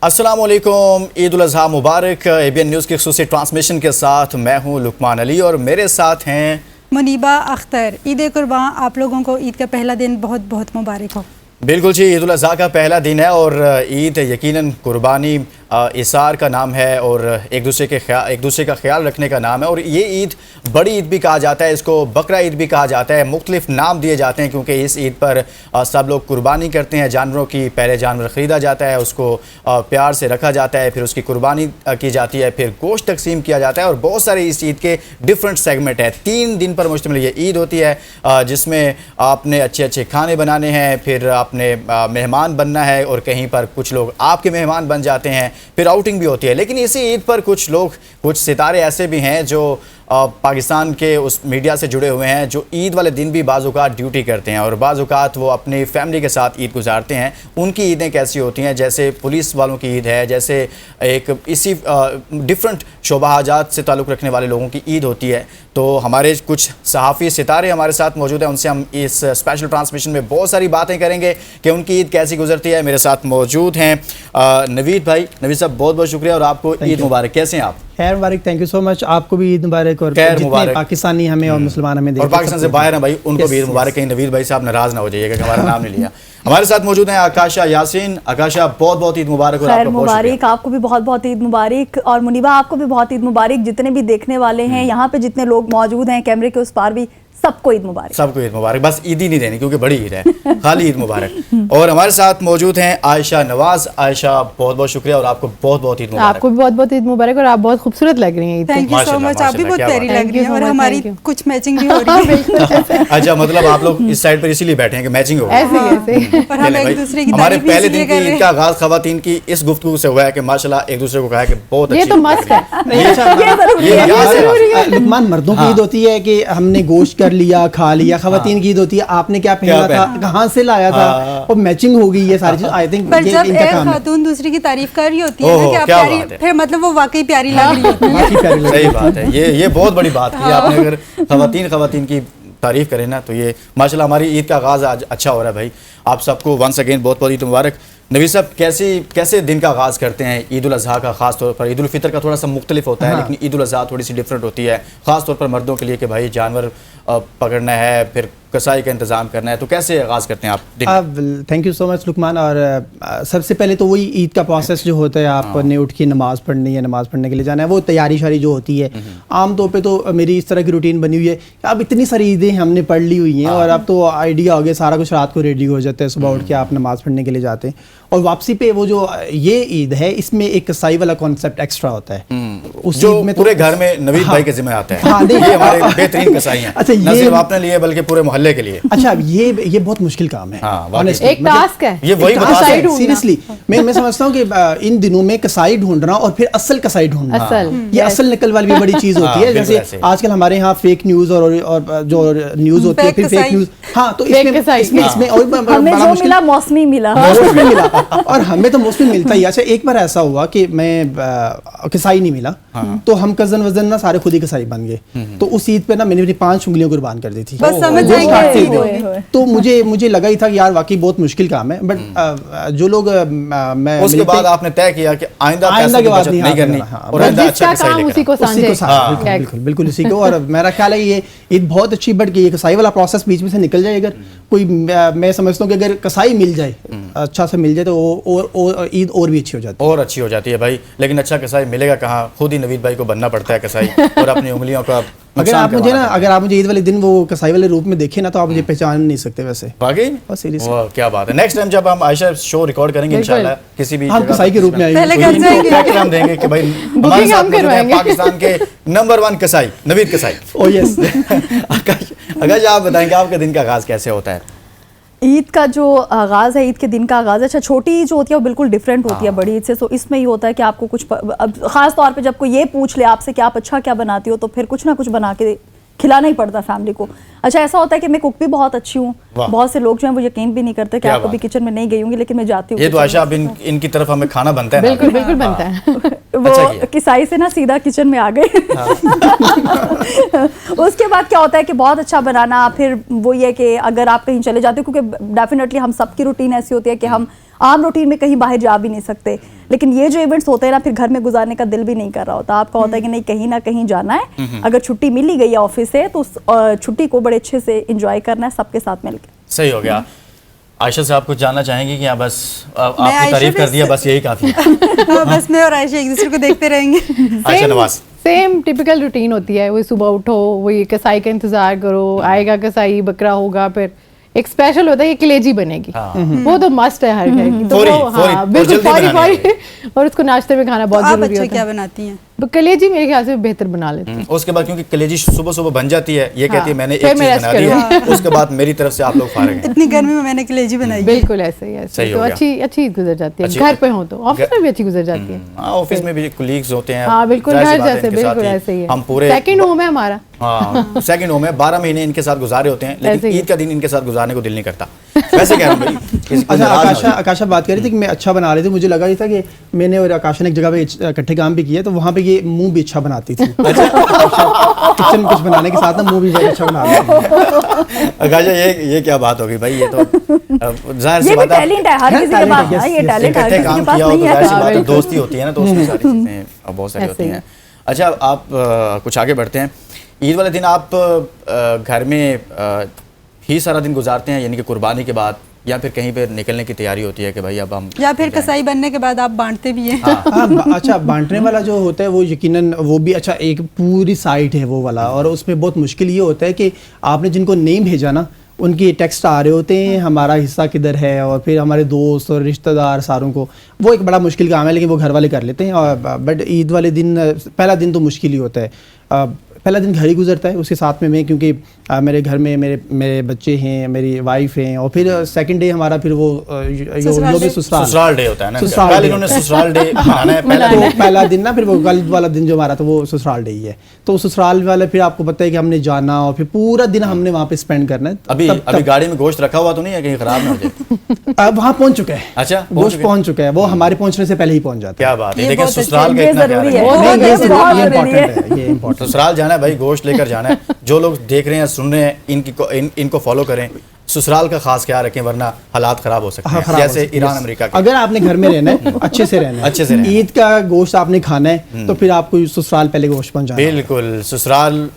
अस्सलामुअलैकुम, ईद उल अज़हा मुबारक। ABN news की ख़ुसूसी transmission के साथ मैं हूं लुकमान अली और मेरे साथ हैं मुनीबा अख्तर। ईद कुर्बान आप लोगों को ईद का पहला दिन बहुत बहुत मुबारक हो। बिल्कुल जी, ईद उल अज़हा का पहला दिन है और ईद यकीनन कुर्बानी इसार का नाम है और एक दूसरे का ख्याल रखने का नाम है। और ये ईद बड़ी ईद भी कहा जाता है, इसको बकरा ईद भी कहा जाता है। मुख्तलिफ नाम दिए जाते हैं क्योंकि इस ईद पर सब लोग कुर्बानी करते हैं जानवरों की। पहले जानवर ख़रीदा जाता है, उसको प्यार से रखा जाता है, फिर उसकी कुर्बानी की जाती है, फिर गोश्त तकसीम किया जाता है। और बहुत सारे इस ईद के डिफरेंट सेगमेंट हैं। 3 दिन पर मुश्तमिल ये ईद होती है जिसमें आपने अच्छे अच्छे खाने बनाने हैं, फिर आपने मेहमान बनना है और कहीं पर कुछ लोग आपके मेहमान बन जाते हैं, फिर आउटिंग भी होती है। लेकिन इसी ईद पर कुछ सितारे ऐसे भी हैं जो पाकिस्तान के उस मीडिया से जुड़े हुए हैं जो ईद वाले दिन भी बाज़-औक़ात ड्यूटी करते हैं और बाज़-औक़ात वो अपनी फैमिली के साथ ईद गुजारते हैं। उनकी ईदें कैसी होती हैं, जैसे पुलिस वालों की ईद है, जैसे एक इसी डिफरेंट शोबाजात से ताल्लुक़ रखने वाले लोगों की ईद होती है। तो हमारे कुछ सहाफ़ी सितारे हमारे साथ मौजूद हैं, उनसे हम इस स्पेशल ट्रांसमिशन में बहुत सारी बातें करेंगे कि उनकी ईद कैसी गुजरती है। मेरे साथ मौजूद हैं नवीद भाई। नवीद साहब, बहुत बहुत शुक्रिया और आपको ईद मुबारक। कैसे हैं आप? खैर मुबारक, थैंक यू सो मच। आपको भी ईद मुबारक और जितने पाकिस्तानी हमें और मुसलमान हमें और पाकिस्तान से बाहर हैं भाई, उनको भी ईद मुबारक। कहीं नवीद भाई साहब नाराज ना हो जाइएगा कि हमारा नाम नहीं लिया। हमारे साथ मौजूद हैं आकाशा यासीन। आकाशा, बहुत बहुत ईद मुबारक। और आपको मुबारक, आपको भी बहुत बहुत ईद मुबारक। और मुनीबा, आपको भी बहुत ईद मुबारक। जितने भी देखने वाले हैं यहाँ पे, जितने लोग मौजूद हैं कैमरे के उस पार भी, सबको ईद मुबारक। सबको ईद मुबारक। बस ईद ही नहीं देनी क्योंकि बड़ी ईद है, खाली ईद मुबारक। और हमारे साथ मौजूद हैं आयशा नवाज। आयशा, बहुत बहुत शुक्रिया और आपको बहुत बहुत ईद मुबारक। आपको भी बहुत बहुत ईद मुबारक और आप बहुत खूबसूरत लग रही हैं। थैंक यू सो मच, आप भी बहुत प्यारी लग रही हैं और हमारी कुछ मैचिंग भी हो रही है। अच्छा, मतलब आप लोग इस साइड पर इसीलिए बैठे हैं कि मैचिंग हो। हमारे पहले दिन की ईद का आगाज खवातीन की इस गुफ्तगू से हुआ है कि माशाल्लाह एक दूसरे को कहा कि बहुत ये तो मस्त है। लुकमान, मर्दों की ईद होती है कि हमने गोश्त कर लिया, खा लिया। खवातीन की ईद होती है आपने क्या पहना था, कहाँ से लाया था, और मैचिंग हो गई ये सारी चीज। आई थिंक पर जब एक खातून दूसरी की तारीफ कर रही होती है ना कि आप प्यारी, फिर मतलब वो वाकई प्यारी लग रही होती है। सही बात है, ये बहुत बड़ी बात की आपने। अगर खवातीन की तारीफ करें ना तो ये माशाल्लाह हमारी ईद का आगाज़ आज अच्छा हो रहा है भाई। आप सबको वंस अगेन बहुत बहुत ईद मुबारक। नवीद साहब, कैसे दिन का आगाज़ करते हैं ईद उल अज़हा का? ख़ास तौर पर ईद उल फ़ितर का थोड़ा सा मुख्तलिफ होता है, लेकिन ईद उल अज़हा थोड़ी सी डिफरेंट होती है, ख़ास तौर पर मर्दों के लिए कि भाई जानवर पकड़ना है, फिर कसाई का इंतज़ाम करना है। तो कैसे आगाज़ करते हैं आप? Thank you so much Luqman. और सबसे पहले तो वही ईद का प्रोसेस जो होता है, आपने उठ के नमाज़ पढ़नी है, नमाज़ पढ़ने के लिए जाना है, वो तैयारी शारी जो होती है। आम तौर पे तो मेरी इस तरह की रूटीन बनी हुई है कि अब इतनी सारी ईदें हमने पढ़ ली हुई हैं और अब तो आइडिया हो गया, सारा कुछ रात को रेडी हो जाता है, सुबह उठ के आप नमाज़ पढ़ने के लिए जाते हैं। और वापसी पे वो जो ये ईद है, इसमें एक कसाई वाला कॉन्सेप्ट एक्स्ट्रा होता है, उस जो में पूरे घर में नवीद भाई के जिम्मे आता है। ये हमारे बेहतरीन कसाई हैं। अच्छा, न सिर्फ अपने लिए बल्कि पूरे मोहल्ले के लिए। अच्छा, ये बहुत मुश्किल काम है, एक टास्क है। ये वही सीरियसली मैं समझता हूँ कि इन दिनों में कसाई ढूंढना और फिर असल कसाई ढूंढना, ये असल नकल वाली भी बड़ी चीज होती है। जैसे आजकल हमारे यहाँ फेक न्यूज और जो न्यूज होती है, फिर फेक न्यूज। हाँ, तो इसमें और बड़ा मुश्किल मौसमी मिला और हमें तो मौसमी मिलता ही। अच्छा, एक बार ऐसा हुआ कि मैं कसाई नहीं मिला, तो हम कजन वजन ना सारे खुद ही कसाई बन गए। तो उस ईद पे ना मैंने अपनी 5 उंगलियां कुर्बान कर दी थी। बस समझ जाएंगे। तो मुझे लगा ही था कि यार वाकई बहुत मुश्किल काम है। बट जो लोग मैं उसके बाद आपने तय किया कि आइंदा के बाद नहीं करनी और जिसका काम उसी को बिल्कुल इसी को। और मेरा ख्याल है ये ईद बहुत अच्छी, बट ये कसाई वाला प्रोसेस बीच में से निकल जाए, अगर कोई, मैं समझता हूँ कि अगर कसाई मिल जाए, अच्छा से मिल जाए, तो ईद और भी अच्छी हो जाती है। और अच्छी हो जाती है भाई। लेकिन अच्छा कसाई मिलेगा कहाँ? खुद ही नवीद भाई को बनना पड़ता है कसाई और अपनी उंगलियों का। अगर आप मुझे ईद वाले दिन वो कसाई वाले रूप में देखे ना, तो आप मुझे पहचान नहीं सकते वैसे। वाकई क्या बात है। नेक्स्ट टाइम जब हम आयशा शो रिकॉर्ड करेंगे इंशाल्लाह, किसी भी हम कसाई के रूप में आएंगे, हम देंगे कि भाई हमारे साथ पाकिस्तान के नंबर 1 कसाई नवीद कसाई। Oh yes. आकाश, आप बताएंगे आपका दिन का आगाज कैसे होता है? ईद का जो आगाज़ है, ईद के दिन का आगाज़, अच्छा छोटी ईद जो होती है वो बिल्कुल डिफरेंट होती है बड़ी ईद से। तो इसमें ये होता है कि आपको कुछ ख़ास तौर पे जब कोई ये पूछ ले आपसे कि आप अच्छा क्या बनाती हो, तो फिर कुछ ना कुछ बना के खिलाना ही पड़ता फैमिली को। अच्छा, ऐसा होता है कि मैं कुक भी बहुत अच्छी हूँ। बहुत से लोग जो हैं वो यकीन भी नहीं करते कि आप कभी किचन में नहीं गई होंगी, लेकिन मैं जाती हूँ। ये तो आयशा, अब इनकी तरफ हमें खाना बनता है। बिल्कुल बनता है। वो किसाई से ना सीधा किचन में आ गए। उसके बाद क्या होता है कि बहुत अच्छा बनाना, फिर वो ये कि अगर आप कहीं चले जाते हो, क्योंकि डेफिनेटली हम सबकी रूटीन ऐसी होती है कि हम आम रूटीन में कहीं बाहर जा भी नहीं सकते, लेकिन ये जो इवेंट्स होते हैं ना, फिर घर में गुजारने का दिल भी नहीं कर रहा होता। आपका होता है कि नहीं, कहीं ना कहीं जाना है, अगर छुट्टी मिली गई है ऑफिस से तो उस छुट्टी को बड़े अच्छे से एंजॉय करना है सबके साथ मिलकर। सही हो गया। आयशा से आप कुछ जानना चाहेंगी कि बस आपकी तारीफ कर दिया, बस यही काफी है? बस मैं और आयशा एक दूसरे को देखते रहेंगे। Ayesha Nawaz, same typical routine होती है, वही सुबह उठो, वही कसाई का इंतजार करो, आएगा कसाई, बकरा होगा, फिर एक स्पेशल होता है कि कलेजी बनेगी, वो तो मस्ट है हर घर की, तो वो हाँ बिल्कुल फौरी और उसको नाश्ते में खाना बहुत जरूरी होता है। क्या बनाती हैं? कलेजी मेरे ख्याल से बेहतर बना लेते हैं। उसके बाद क्योंकि कलेजी सुबह सुबह बन जाती है, ये कहती है मैंने एक चीज बना दी है, उसके बाद मेरी तरफ से आप लोग फारिग हैं। इतनी गर्मी में मैंने कलेजी बनाई। बिल्कुल ऐसे ही, ऐसे तो अच्छी गुजर जाती है। घर पे हो तो ऑफिस में भी अच्छी गुजर जाती है। ऑफिस में भी कोलीग्स होते हैं। हाँ बिल्कुल, घर जैसे, बिल्कुल ऐसे ही है। हम पूरे सेकंड होम है हमारा। हाँ सेकंड होम है, 12 महीने इनके साथ गुजारे होते हैं, लेकिन ईद का दिन इनके साथ गुजारने को दिल नहीं करता। वैसे कह रहा हूँ। अच्छा, आकाशा बात कर रही थी कि मैं अच्छा बना रही थी, मुझे लगा था कि मैंने और आकाशा ने एक जगह पे इकट्ठे काम भी किया, तो वहाँ पे ये मुंह भी अच्छा बनाती थी। किचन में कुछ बनाने के साथ ना मुंह भी बहुत अच्छा बना रही। आकाशा ये क्या बात होगी भाई, ये तो जाहिर सी बात है, टैलेंट है हर किसी के पास ना, ये टैलेंट हर किसी के पास नहीं है। दोस्ती होती है ना, तो उसमें सारी चीजें बहुत सारी होती हैं। अच्छा, आप कुछ आगे बढ़ते हैं। ईद वाले दिन आप घर में ही सारा दिन गुजारते हैं, यानी कि कुर्बानी के बाद, या फिर कहीं पे निकलने की तैयारी होती है कि भाई अब हम, या फिर कसाई बनने के बाद आप बांटते भी हैं? हाँ, अच्छा, बांटने वाला जो होता है वो यकीनन वो भी अच्छा एक पूरी साइट है वो वाला, और उसमें बहुत मुश्किल ये होता है कि आपने जिनको नहीं भेजा ना, उनके टेक्स्ट आ रहे होते हैं हमारा हिस्सा किधर है, और फिर हमारे दोस्त और रिश्तेदार सारों को, वो एक बड़ा मुश्किल काम है, लेकिन वो घर वाले कर लेते हैं। और बट ईद वाले दिन पहला दिन तो मुश्किल ही होता है। पहला दिन घर ही गुजरता है, उसके साथ में मैं, क्योंकि मेरे घर में मेरे बच्चे हैं, मेरी वाइफ हैं, और फिर सेकंड डे हमारा फिर वो जो भी ससुराल डे होता है ना, कल इन्होंने ससुराल डे मनाना है पहला दिन ना, फिर वो कल वाला दिन जो हमारा था वो ससुराल डे ही है। तो ससुराल वाले फिर आपको पता है कि हमने जाना और फिर पूरा दिन हमने वहाँ पे स्पेंड करना है। अभी गाड़ी में गोश्त रखा हुआ तो नहीं है कहीं खराब ना हो जाए? अब वहाँ पहुँच चुका है। अच्छा, गोश्त पहुँच चुका है, वो हमारे पहुँचने से पहले ही पहुँच जाता है। क्या बात है, देखिए ससुराल का इतना जरूरी है, ससुराल जाना है भाई, गोश्त लेकर जाना है। जो लोग देख रहे हैं, सुन रहे हैं, इनको फॉलो करें, ससुराल का खास ख्याल रखें, वरना हालात खराब हो सकते हैं, जैसे ईरान अमेरिका के। अगर आपने घर में रहना है, अच्छे से रहना है, अच्छे से ईद का गोश्त आपने खाना है, तो फिर आपको ससुराल पहले गोश्त पहुंचाना है। बिल्कुल, ससुराल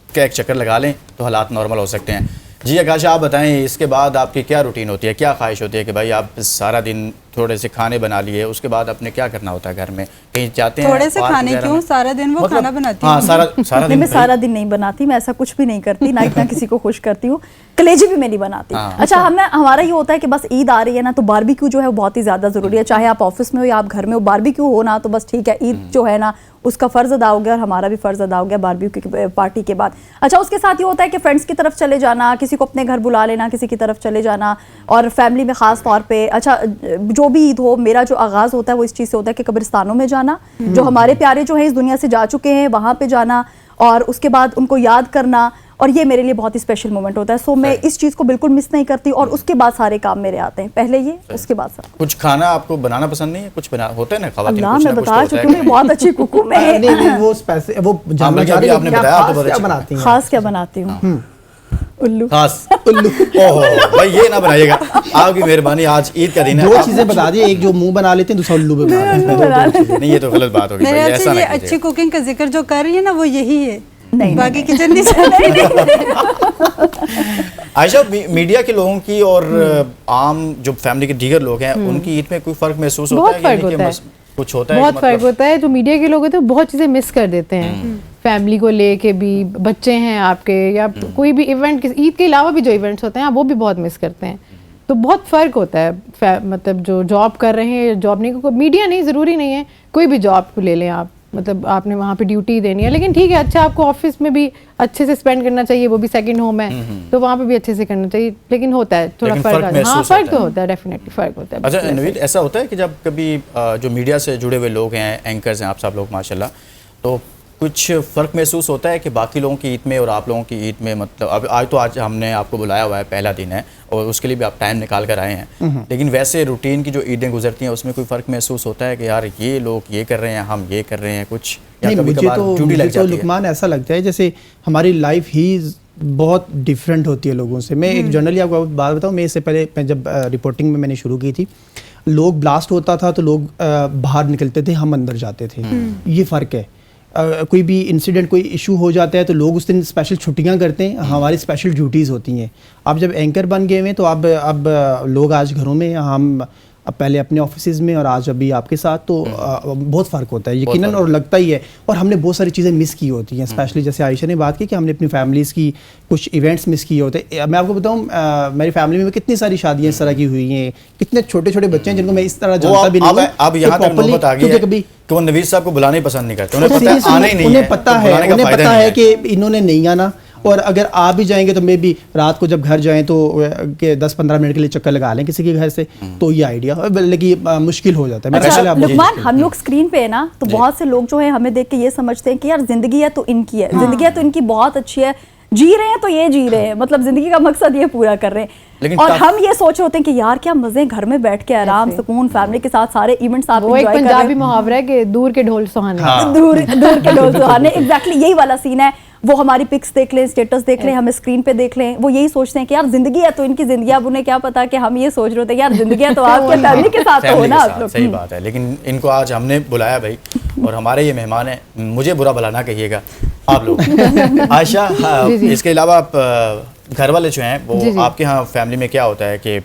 का एक चक्कर लगा लें तो हालात नॉर्मल हो सकते हैं। जी आकाशा, आप बताएं, इसके बाद आपकी क्या रूटीन होती है, क्या ख्वाहिश होती है कि भाई आप सारा दिन थोड़े से खाने बना लिए, उसके बाद अपने क्या करना होता है घर में, कहीं जाते हैं? थोड़े से खाने क्यों, सारा दिन वो खाना बनाती हूँ। हाँ, सारा दिन मैं सारा दिन नहीं बनाती, मैं ऐसा कुछ भी नहीं करती, ना इतना किसी को खुश करती हूँ। कलेजी भी मैं नहीं बनाती। अच्छा, हमारा ये होता है कि बस ईद आ रही है ना, तो बारबेक्यू जो है वो बहुत ही ज्यादा जरूरी है, चाहे आप ऑफिस में हो या आप घर में हो, बारबेक्यू हो ना तो बस ठीक है। ईद जो है ना उसका फर्ज अदा हो गया और हमारा भी फर्ज अदा हो गया बारबेक्यू पार्टी के बाद। अच्छा, उसके साथ ये होता है कि फ्रेंड्स की तरफ चले जाना, किसी को अपने घर बुला लेना, किसी की तरफ चले जाना, और फैमिली में खास तौर पे अच्छा जो भी ईद हो, मेरा जो आगाज होता है वो इस चीज से होता है कि कब्रिस्तानों में जाना, जो हमारे प्यारे जो है इस दुनिया से जा चुके हैं वहां पे जाना, और उसके बाद उनको याद करना, और ये मेरे लिए बहुत ही स्पेशल मोमेंट होता है। सो मैं इस चीज को बिल्कुल मिस नहीं करती, और उसके बाद सारे काम मेरे आते हैं, पहले ये, उसके बाद सब। कुछ खाना आपको बनाना पसंद नहीं है? कुछ बना होता है ना, खवातीन अल्लाह, मैं बता चुकी हूँ बहुत अच्छी कुकू मैं। नहीं, वो स्पेशल, वो जानना चाह रही है, आपने बताया आप क्या बनाती हैं? खास क्या बनाती हूँ? उल्लू। खास उल्लू। ओहो भाई, ये ना बनाइएगा, आपकी मेहरबानी, आज ईद का दिन है। दो चीजें बता दी, एक जो मुंह बना लेते हैं, दूसरा उल्लू भी बना लेते हैं। नहीं, ये तो गलत बात होगी भाई, ऐसा नहीं कीजिए। अच्छी कुकिंग का जिक्र जो कर रही है ना, वो यही है, नहीं बाकी किचन नहीं चल रही। आयशा, मीडिया के लोगों की और आम जो फैमिली के दीगर लोग हैं, उनकी ईद में कोई फर्क महसूस होता है? बहुत फर्क होता है, कुछ होता है, बहुत फर्क होता है। जो मीडिया के लोग होते हैं बहुत चीजें मिस कर देते हैं, फैमिली को लेके भी, बच्चे हैं आपके, या कोई भी इवेंट, ईद के अलावा भी जो इवेंट्स होते हैं वो भी बहुत मिस करते हैं। तो बहुत फ़र्क होता है, मतलब जो जॉब कर रहे हैं, जॉब नहीं, मीडिया नहीं, ज़रूरी नहीं है, कोई भी जॉब को ले लें आप, मतलब आपने वहाँ पे ड्यूटी देनी है, लेकिन ठीक है, अच्छा आपको ऑफिस में भी अच्छे से स्पेंड करना चाहिए, वो भी सेकंड होम है, तो वहाँ पे भी अच्छे से करना चाहिए, लेकिन होता है थोड़ा फ़र्क। हाँ, फ़र्क तो होता है, डेफिनेटली फ़र्क होता है। अच्छा नवीद, ऐसा होता है कि जब कभी जो मीडिया से जुड़े हुए लोग हैं, एंकर्स हैं, आप सब लोग माशाल्लाह, तो कुछ फ़र्क महसूस होता है कि बाकी लोगों की ईद में और आप लोगों की ईद में, मतलब अब आज हमने आपको बुलाया हुआ है, पहला दिन है और उसके लिए भी आप टाइम निकाल कर आए हैं, लेकिन वैसे रूटीन की जो ईदें गुजरती हैं उसमें कोई फ़र्क महसूस होता है कि यार ये लोग ये कर रहे हैं, हम ये कर रहे हैं, कुछ या कभी कभार ड्यूटी लग जाती है? लुकमान ऐसा लगता है जैसे हमारी लाइफ ही बहुत डिफरेंट होती है लोगों से। मैं एक जनरली आपको बात बताऊँ, मैं इससे पहले जब रिपोर्टिंग में मैंने शुरू की थी, लोग ब्लास्ट होता था तो लोग बाहर निकलते थे, हम अंदर जाते थे। ये फ़र्क है। कोई भी इंसिडेंट, कोई इशू हो जाता है तो लोग उस दिन स्पेशल छुट्टियां करते हैं, हमारी स्पेशल ड्यूटीज़ होती हैं। आप जब एंकर बन गए हैं तो अब लोग आज घरों में, हम अब पहले अपने ऑफिसेज में और आज अभी आपके साथ, तो बहुत फ़र्क होता है यकीनन, और लगता ही है। और हमने बहुत सारी चीज़ें मिस की होती हैं, स्पेशली जैसे आयशा ने बात की कि हमने अपनी फैमिलीज़ की कुछ इवेंट्स मिस किए होते हैं। मैं आपको बताऊं, मेरी फैमिली में कितनी सारी शादियाँ इस तरह की हुई हैं, कितने छोटे छोटे बच्चे हैं जिनको मैं इस तरह जानता भी नहीं। अब यहाँ तक नौबत आ गई है कि वो नवीद साहब को बुलाना ही पसंद नहीं करते, उन्हें पता है आना ही नहीं है, उन्हें पता है कि इन्होंने नहीं आना। और अगर आप भी जाएंगे तो मे भी रात को जब घर जाएं तो 10-15 मिनट के लिए चक्कर लगा लें किसी के घर से, तो ये आइडिया, लेकिन मुश्किल हो जाता है। अच्छा लुकमान, हम लोग स्क्रीन पे है ना, तो बहुत से लोग जो है हमें देख के ये समझते हैं कि यार जिंदगी है तो इनकी है, जिंदगी है तो इनकी बहुत अच्छी है, जी रहे हैं तो ये जी रहे हैं, मतलब जिंदगी का मकसद ये पूरा कर रहे हैं। और हम ये सोच रहे होते हैं कि यार क्या मजे, घर में बैठ के आराम सुकून फैमिली के साथ सारे इवेंट्स आप एंजॉय कर रहे हैं। पंजाबी मुहावरा है कि दूर के ढोल सुहाने, दूर के ढोल सुहाने, एग्जैक्टली यही वाला सीन है। वो हमारी पिक्स देख लें, स्टेटस देख लें, हमें स्क्रीन पे देख लें, वो यही सोचते हैं कि यार जिंदगी है तो इनकी जिंदगी। अब उन्हें क्या पता कि हम ये सोच रहे होते हैं यार जिंदगी है तो आपके फैमिली के साथ हो ना आप लोग। सही बात है, लेकिन इनको आज हमने बुलाया भाई, और हमारे ये मेहमान हैं, मुझे बुरा भला ना कहिएगा आप लोग। आयशा, इसके अलावा आप घर वाले जो हैं वो आपके यहाँ फैमिली में क्या होता है कि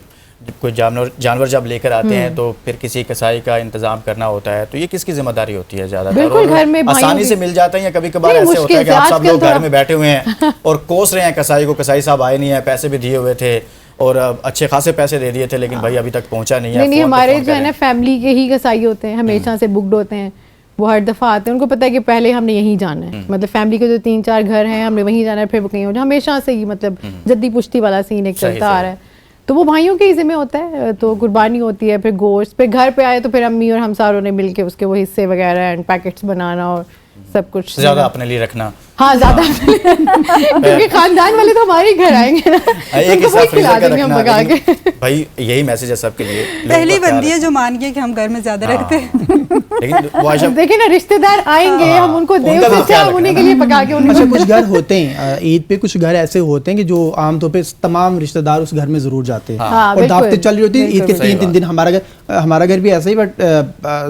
कोई जानवर जब लेकर आते हैं तो फिर किसी कसाई का इंतजाम करना होता है, तो ये किसकी जिम्मेदारी होती है ज़्यादातर? बिल्कुल घर में आसानी से मिल जाता है या कभी कभार ऐसे होता है कि आप सब लोग घर में बैठे हुए हैं और कोस रहे हैं कसाई को, कसाई साहब आए नहीं है, पैसे भी दिए हुए थे और अच्छे खासे पैसे दे दिए थे, लेकिन भाई अभी तक पहुंचा नहीं है। नहीं, हमारे जो है ना फैमिली के ही कसाई होते हैं, हमेशा से बुक्ड होते हैं, वो हर दफ़ा आते हैं, उनको पता है कि पहले हमने यहीं जाना है, मतलब फैमिली के जो 3-4 घर हैं हमने वहीं जाना है, फिर वो कहीं हो, हमेशा से ही मतलब जद्दी पुश्ती वाला सीन एक चलता आ रहा है। तो वो भाइयों के ही जिम्मे होता है, तो कुर्बानी होती है, फिर गोश्त, फिर घर पे आए तो फिर अम्मी और हम सारों ने मिल के उसके वो हिस्से वगैरह एंड पैकेट्स बनाना और सब कुछ ज़्यादा अपने लिए रखना। हाँ ज़्यादा क्योंकि खानदान वाले तो हमारे घर आएंगे ना, एक हिस्सा फ्रीजर का रखना। भाई यही मैसेज है सबके लिए, पहली बंदी है जो मान गई कि हम घर में ज्यादा रखते हैं। लेकिन वो आयशा देखिए ना, रिश्तेदार आएंगे, हम उनको देव उन्हीं के लिए पका के अच्छा, कुछ घर होते हैं ईद पे, कुछ घर ऐसे होते हैं कि जो आमतौर पे तमाम रिश्तेदार उस घर में जरूर जाते हैं और दावतें चल रही होती है ईद के 3 दिन। हमारा घर भी ऐसा ही, बट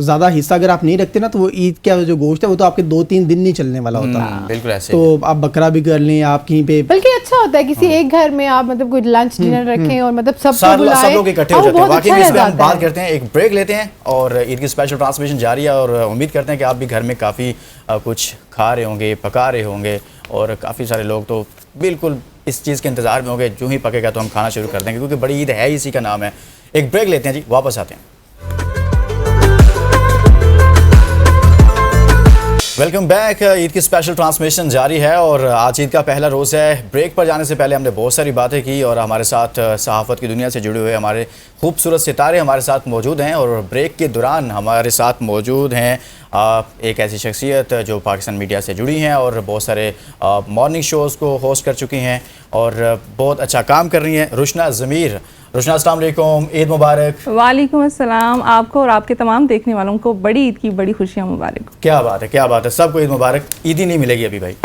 ज्यादा हिस्सा अगर आप नहीं रखते ना तो वो ईद का जो गोश्त है वो तो आपके 2-3 दिन नहीं चलने वाला होता। बिल्कुल ऐसे, तो आप बकरा भी कर लें, आप कहीं पे, बल्कि अच्छा होता है किसी एक घर में आप मतलब कोई लंच डिनर रखें और मतलब सबको बुलाएं, सब लोग इकट्ठे हो जाते हैं। वाकई में इसमें हम बात करते हैं, एक ब्रेक लेते हैं और ईद की स्पेशल ट्रांसमिशन जारी है और उम्मीद करते हैं कि आप भी घर में काफ़ी कुछ खा रहे होंगे, पका रहे होंगे, और काफ़ी सारे लोग तो बिल्कुल इस चीज़ के इंतज़ार में होंगे, जो ही पकेगा तो हम खाना शुरू कर देंगे, क्योंकि बड़ी ईद है, इसी का नाम है। एक ब्रेक लेते हैं जी, वापस आते हैं। Welcome back. ईद की स्पेशल ट्रांसमिशन जारी है और आज ईद का पहला रोज़ है। ब्रेक पर जाने से पहले हमने बहुत सारी बातें की और हमारे साथ सहाफ़त की दुनिया से जुड़े हुए हमारे खूबसूरत सितारे हमारे साथ मौजूद हैं, और ब्रेक के दौरान हमारे साथ मौजूद हैं एक ऐसी शख्सियत जो पाकिस्तान मीडिया से जुड़ी हैं और बहुत सारे मॉर्निंग शोज़ को होस्ट कर चुकी हैं और बहुत अच्छा काम कर रही हैं। रुशना ज़मीर। रुशना, अस्सलाम वालेकुम, ईद मुबारक। वालेकुम अस्सलाम, आपको और आपके तमाम देखने वालों को बड़ी ईद की बड़ी खुशियाँ मुबारक। क्या बात है, क्या बात है, सबको ईद मुबारक। ईद ही नहीं मिलेगी अभी भाई।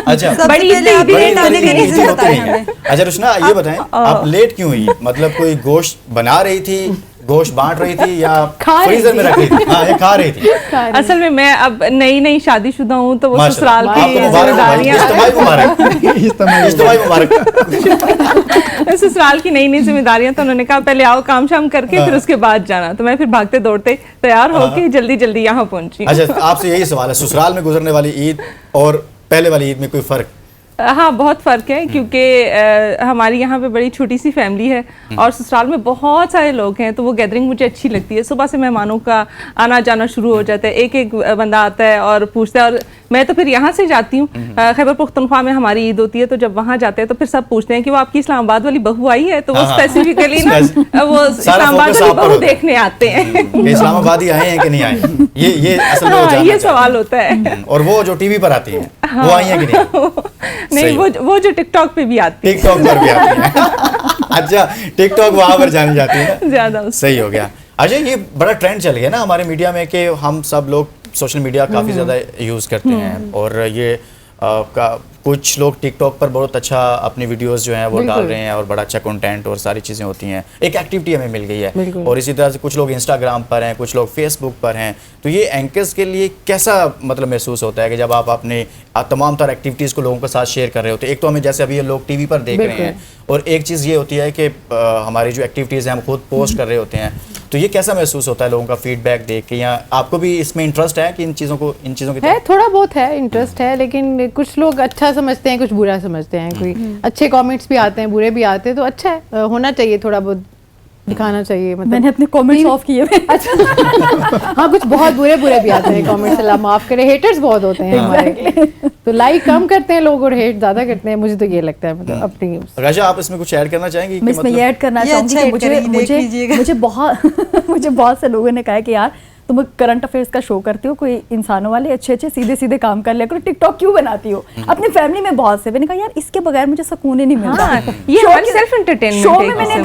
अच्छा, बड़ी ईद होती नहीं है। अच्छा रुशना, ये बताएं आप लेट क्यों हुई? मतलब कोई गोश्त बना रही थी, गोश्त बांट रही थी या फ्रीजर में रख रही थी? हाँ, ये खा रही थी। असल में मैं अब नई शादीशुदा हूँ, तो वो ससुराल की ससुराल की नई जिम्मेदारियां, तो उन्होंने कहा पहले आओ काम शाम करके फिर उसके बाद जाना, तो मैं फिर भागते दौड़ते तैयार होके जल्दी जल्दी यहाँ पहुंची। अच्छा, आपसे यही सवाल है, ससुराल में गुजरने वाली ईद और पहले वाली ईद में कोई फर्क? हाँ, बहुत फ़र्क है, क्योंकि हमारी यहाँ पे बड़ी छोटी सी फैमिली है और ससुराल में बहुत सारे लोग हैं, तो वो गैदरिंग मुझे अच्छी लगती है। सुबह से मेहमानों का आना जाना शुरू हो जाता है, एक बंदा आता है और पूछता है, और मैं तो फिर यहाँ से जाती हूँ, खैबर पुख्तनख्वा में हमारी ईद होती है, तो जब वहाँ जाते हैं तो फिर सब पूछते हैं कि वो आपकी इस्लामाबाद वाली बहू आई है, तो वो स्पेसिफिकली ना वो इस्लामाबाद वाली बहू देखने आते हैं, इस्लामाबादी आए हैं कि नहीं आए, ये असल में ये सवाल होता है। और वो जो टीवी पर आती है वो आई है कि नहीं, वो जो टिकटॉक पे भी आती है, टिकटॉक पर भी आती है। अच्छा, टिकटॉक वहां पर जानी जाती है ज्यादा। सही हो गया। अच्छा, ये बड़ा ट्रेंड चल गया ना हमारे मीडिया में कि हम सब लोग सोशल मीडिया काफ़ी ज़्यादा यूज़ करते हैं और ये कुछ लोग टिकटॉक पर बहुत अच्छा अपनी वीडियोस जो हैं वो डाल रहे हैं और बड़ा अच्छा कंटेंट और सारी चीज़ें होती हैं, एक एक्टिविटी हमें मिल गई है। और इसी तरह से कुछ लोग इंस्टाग्राम पर हैं, कुछ लोग फेसबुक पर हैं। तो ये एंकर्स के लिए कैसा मतलब महसूस होता है कि जब आप अपने तमाम तरह एक्टिविटीज़ को लोगों के साथ शेयर कर रहे होते हैं? एक तो हमें जैसे अभी ये लोग टीवी पर देख रहे हैं, और एक चीज़ ये होती है कि हमारी जो एक्टिविटीज़ हैं हम खुद पोस्ट कर रहे होते हैं। तो ये कैसा महसूस होता है लोगों का फीडबैक देख के, या आपको भी इसमें इंटरेस्ट है कि इन चीज़ों की है? थोड़ा बहुत है, इंटरेस्ट है, लेकिन कुछ लोग अच्छा समझते हैं, कुछ बुरा समझते हैं। कोई अच्छे कमेंट्स भी आते हैं, बुरे भी आते हैं, तो अच्छा है, होना चाहिए, थोड़ा बहुत दिखाना चाहिए। मतलब मैंने अपने कमेंट्स ऑफ किए हुए। अच्छा हाँ, कुछ बहुत बुरे भी आते हैं कमेंट्स, अल्लाह माफ करे, हेटर्स बहुत होते हैं हमारे। तो लाइक कम करते हैं लोग और हेट ज्यादा करते हैं, मुझे तो ये लगता है। मतलब अपनी राजा, आप इसमें कुछ ऐड करना चाहेंगी? मैं इसमें ये ऐड करना चाहूँगी कि मुझे बहुत से लोगों ने कहा कि यार तुम करंट अफेयर्स का शो करती हो, कोई इंसानों वाले अच्छे सीधे काम कर लिया करो, टिकटॉक क्यों बनाती हो? अपनी फैमिली में बहुत से, मैंने कहा यार इसके बगैर मुझे सुकून ही नहीं मिलता। ये हमारी सेल्फ एंटरटेनमेंट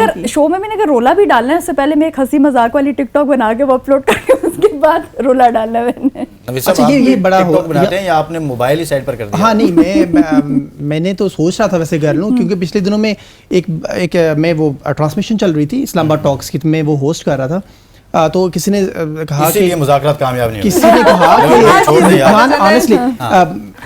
है। शो में मैंने अगर रोला भी डालना है, उससे पहले मैं एक हंसी मजाक वाली टिकटॉक बना के वो अपलोड करके उसके बाद रोला डालना है मैंने। अच्छा, ये बड़ा टिकटॉक बनाते हैं या आपने मोबाइल ही साइड पर कर दिया? हाँ नहीं, मैंने तो सोच रहा था वैसे कर लूँ, क्योंकि पिछले दिनों में एक मैं वो ट्रांसमिशन चल रही थी इस्लामाबाद टॉक्स की, मैं वो होस्ट कर रहा था। तो किसी ने कहा कि मुज़ाकरात कामयाब नहीं हुए। किसी ने कहा कि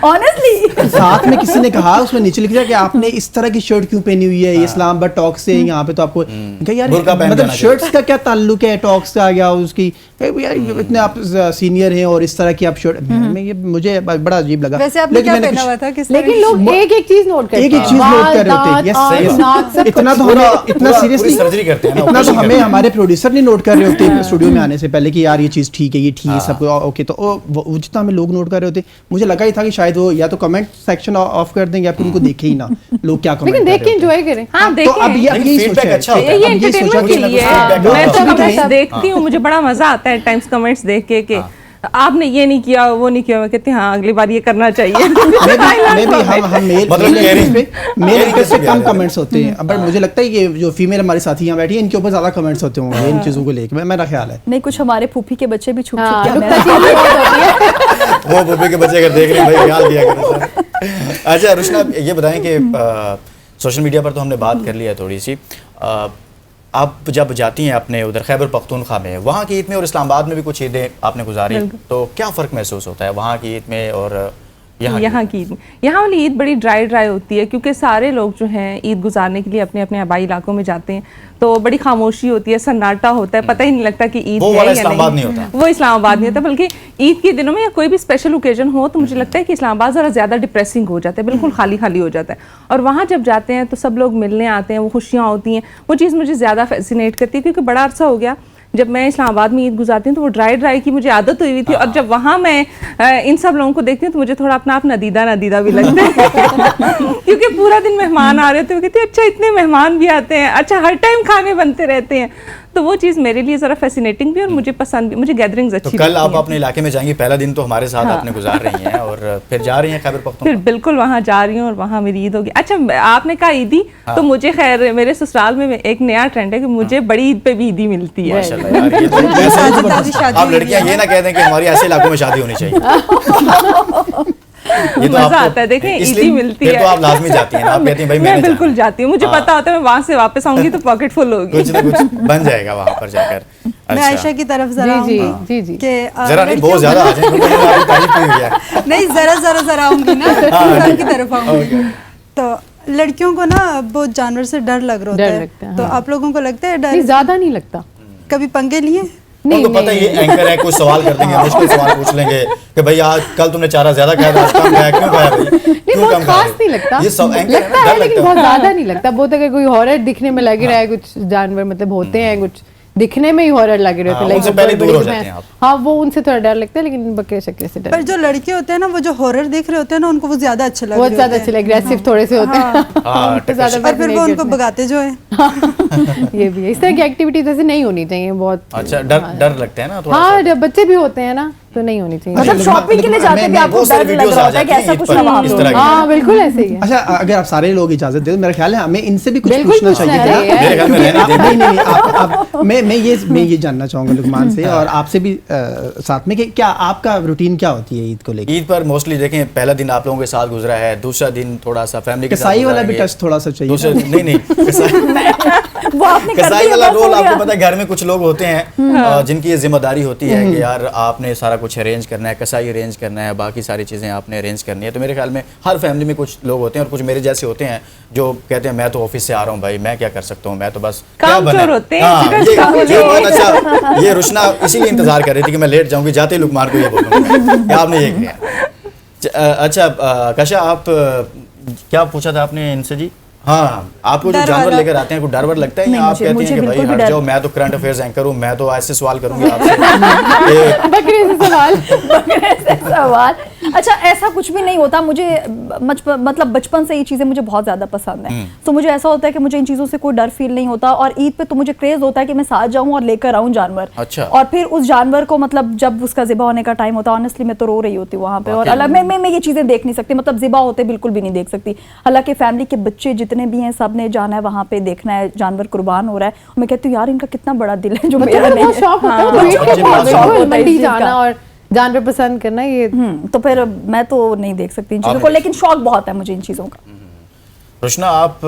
ऑनेस्टली साथ में किसी ने कहा, उसमें नीचे लिख दिया कि आपने इस तरह की शर्ट क्यों पहनी हुई है, इस्लामाबाद टॉक्स से यहाँ पे, तो आपको यार मतलब शर्ट्स का क्या ताल्लुक है टॉक्स का, या उसकी इतने आप सीनियर हैं और इस तरह की आप शर्ट, मुझे बड़ा अजीब लगा। वैसे आपने क्या पहना हुआ था? लेकिन लोग एक चीज नोट करते हैं, एक चीज नोट कर रहे होते हैं। इतना तो हमें, इतना सीरियसली सर्जरी करते हैं, इतना तो हमें हमारे प्रोड्यूसर नहीं नोट कर रहे होते स्टूडियो में आने से पहले कि यार ये चीज़ ठीक है, ये ठीक है, सब ओके। तो वो जितना हमें लोग नोट कर रहे होते, मुझे लगा ही था कि शायद वो या तो कमेंट सेक्शन ऑफ कर देंगे या फिर उनको देखे ही ना लोग क्या कमेंट, लेकिन देख के एंजॉय करें। हाँ, तो अब यही सोचा है, ये एंटरटेनमेंट के लिए मैं तो कमेंट्स देखती हूँ, मुझे बड़ा मजा आता है टाइम्स कमेंट्स देख के आपने ये नहीं किया, वो नहीं किया, मैं कहती हाँ अगली बार ये करना चाहिए। मेल पे कम कमेंट्स होते हैं, बट मुझे लगता है कि जो फीमेल हमारे साथी यहाँ बैठी है इनके ऊपर ज्यादा कमेंट्स होते होंगे इन चीजों को लेकर, मेरा ख्याल है। नहीं, कुछ हमारे फूफी के बच्चे भी छुप हाँ, के वो फूफी के बच्चे अगर देख रहे हैं भाई ख्याल किया करें। अच्छा रुशना, ये बताएं कि सोशल मीडिया पर तो हमने बात कर लिया है थोड़ी सी, आप जब जाती हैं अपने उधर खैबर पख्तूनख्वा में, वहाँ की ईद में और इस्लामाबाद में भी कुछ ईदें आपने गुजारी, तो क्या फ़र्क महसूस होता है वहाँ की ईद में और यहाँ की ईद? यहाँ वाली ईद बड़ी ड्राई होती है, क्योंकि सारे लोग जो हैं ईद गुजारने के लिए अपने अपने आबाई इलाकों में जाते हैं, तो बड़ी खामोशी होती है, सन्नाटा होता है, पता ही नहीं लगता कि ईद है या नहीं होता। वो इस्लामाबाद नहीं होता, बल्कि ईद के दिनों में या कोई भी स्पेशल ओकेजन हो तो मुझे लगता है कि इस्लामाबाद ज़रा ज़्यादा डिप्रेसिंग हो जाता है, बिल्कुल खाली हो जाता है। और वहाँ जब जाते हैं तो सब लोग मिलने आते हैं, वो खुशियाँ होती हैं, वो चीज़ मुझे ज़्यादा फैसिनेट करती है, क्योंकि बड़ा अरसा हो गया जब मैं इस्लामाबाद में ईद गुजारती हूँ तो वो ड्राई की मुझे आदत हुई थी, और जब वहाँ मैं इन सब लोगों को देखती हूँ तो मुझे थोड़ा अपना आप नदीदा भी लगता है। क्योंकि पूरा दिन मेहमान आ रहे थे, वो कहते हैं अच्छा इतने मेहमान भी आते हैं, अच्छा हर टाइम खाने बनते रहते हैं, तो वो चीज़ मेरे लिए ज़रा फैसिनेटिंग भी और मुझे पसंद भी, मुझे गैदरिंग्स अच्छी। तो कल आप अपने इलाके में जाएंगी, पहला दिन तो हमारे साथ आपने गुजार रही हैं और फिर जा रही हैं खैबर पख्तूनख्वा? फिर बिल्कुल वहाँ जा रही हूँ और वहाँ मेरी ईद होगी। अच्छा, आपने कहा ईदी, तो मुझे खैर मेरे ससुराल में एक नया ट्रेंड है कि मुझे बड़ी ईद पे भी ईदी मिलती है। आप लड़कियाँ ये ना कह दें कि हमारी ऐसे इलाकों में शादी होनी चाहिए। ये तो मजा आता है, देखें ईदी मिलती है तो आप लाजमी जाती हैं ना, आप कहती हैं भाई मैं बिल्कुल जाती हूँ, मुझे पता होता है मैं वहाँ से वापस आऊंगी तो पॉकेट फुल होगी, कुछ ना कुछ बन जाएगा वहाँ पर जाकर। मैं आयशा की तरफ जरा जी जरा नहीं, बहुत ज्यादा आ जाए, नहीं जरा आऊंगी ना की तरफ आऊंगी। तो लड़कियों को ना बहुत जानवर से डर लग रहा होता है, तो आप लोगों को लगता है डर? ज्यादा नहीं लगता। कभी पंगे लिए? उनको पता है ये एंकर है, कुछ सवाल कर देंगे, मुश्किल सवाल पूछ लेंगे कि भाई आज कल तुमने चारा ज्यादा खाया था, आज कम खाया, क्यों खाया भाई? नहीं, बहुत खास नहीं लगता, ये सब एंकर लगता है लेकिन बहुत ज्यादा नहीं लगता। बहुत अगर कोई हॉरर दिखने में लग रहा है, कुछ जानवर मतलब होते हैं कुछ दिखने में ही हॉरर लग रहे होते हैं, उनसे पहले दूर हो जाते हैं आप। हाँ, वो उनसे थोड़ा डर लगता है, लेकिन बकरे शक्कर से डर। पर जो लड़के होते हैं ना, वो जो हॉरर देख रहे होते हैं ना, उनको वो ज्यादा अच्छे लगते हैं, बहुत ज्यादा अच्छे, एग्रेसिव थोड़े से होते हैं, और फिर वो उनको भगाते जो है। ये भी है, इस तरह की एक्टिविटीज ऐसे नहीं होनी चाहिए। बहुत अच्छा, डर लगता है ना थोड़ा। हाँ, बच्चे भी होते हैं ना, तो नहीं होनी चाहिए। मतलब शॉपिंग के लिए जाते भी आपको डर लग रहा होता है कि ऐसा कुछ ना वहाँ पे हो। हाँ बिल्कुल ऐसे ही है। अच्छा, अगर आप सारे लोग इजाजत दे तो मेरा ख्याल है हमें इनसे भी कुछ बिल्कुल पूछना पूछना चाहिए चाहिए। मेरे ख्याल में रहने दें। नहीं नहीं आप मैं ये जानना चाहूंगा लुकमान से और आपसे भी साथ में कि क्या आपका रूटीन क्या होती है ईद को लेकर? ईद पर मोस्टली देखें, पहला दिन आप लोगों के साथ गुजरा है, दूसरा दिन थोड़ा सा फैमिली के साथ कसाई वाला भी गुजारेंगे। टच थोड़ा सा चाहिए। दूसरे नहीं वो आपने कर कसाई दिया, वाला बस हो रोल गया। आपको पता है, घर में कुछ लोग होते हैं जिनकी ये जिम्मेदारी होती है कि यार आपने सारा कुछ अरेंज करना है, कसाई अरेंज करना है, बाकी सारी चीज़ें आपने अरेंज करनी है। तो मेरे ख्याल में हर फैमिली में कुछ लोग होते हैं और कुछ मेरे जैसे होते हैं जो कहते हैं मैं तो ऑफिस से आ रहा हूँ भाई, मैं क्या कर सकता हूँ, मैं तो बस क्या कामचोर बना- होते हैं, हाँ, जिगर ये कामचोर। बहुत अच्छा। ये रुशना इसीलिए इंतजार कर रही थी कि मैं लेट जाऊंगी, जाते ही लुकमान को ये बोलूँगा कि आपने ये किया। अच्छा कशा, आप क्या पूछा था आपने इनसे जी? हाँ, आपको जो डर जानवर वाला। लेकर आते हैं कोई डर वर लगता है नहीं, या आप मुझे- कहती मुझे हैं कि भाई बिल्कुल भी हट डर- जाओ, मैं तो करंट अफेयर्स एंकर हूँ, मैं तो ऐसे सवाल करूंगी आपसे कि बकरे से सवाल। ऐसे सवाल। अच्छा, ऐसा कुछ भी नहीं होता। मुझे मतलब बचपन से ये चीज़ें मुझे बहुत ज़्यादा पसंद है, तो मुझे ऐसा होता है कि मुझे इन चीज़ों से कोई डर फील नहीं होता। और ईद पे तो मुझे क्रेज होता है कि मैं साथ जाऊँ और लेकर आऊँ जानवर। अच्छा। और फिर उस जानवर को मतलब जब उसका ज़िबा होने का टाइम होता है, ऑनेस्टली मैं तो रो रही होती हूँ वहाँ पे। और अलग मैं ये चीज़ें देख नहीं सकती, मतलब ज़िबा होते बिल्कुल भी नहीं देख सकती। हालांकि फैमिली के बच्चे जितने भी हैं सब ने जाना है वहाँ पे, देखना है जानवर कुर्बान हो रहा है। मैं कहती हूँ यार इनका कितना बड़ा दिल है जो मेरा मतलब नहीं बहुत है। शौक होता है, हाँ, वेट मुझे करना, बहुत शौक बिल्कुल होता है इस मंडी चीज़ जाना का। और जानवर पसंद करना, ये तो फिर मैं तो नहीं देख सकती इन चीज़ों को, आपने- लेकिन शौक बहुत है मुझे इन चीज़ों का। रुशना, आप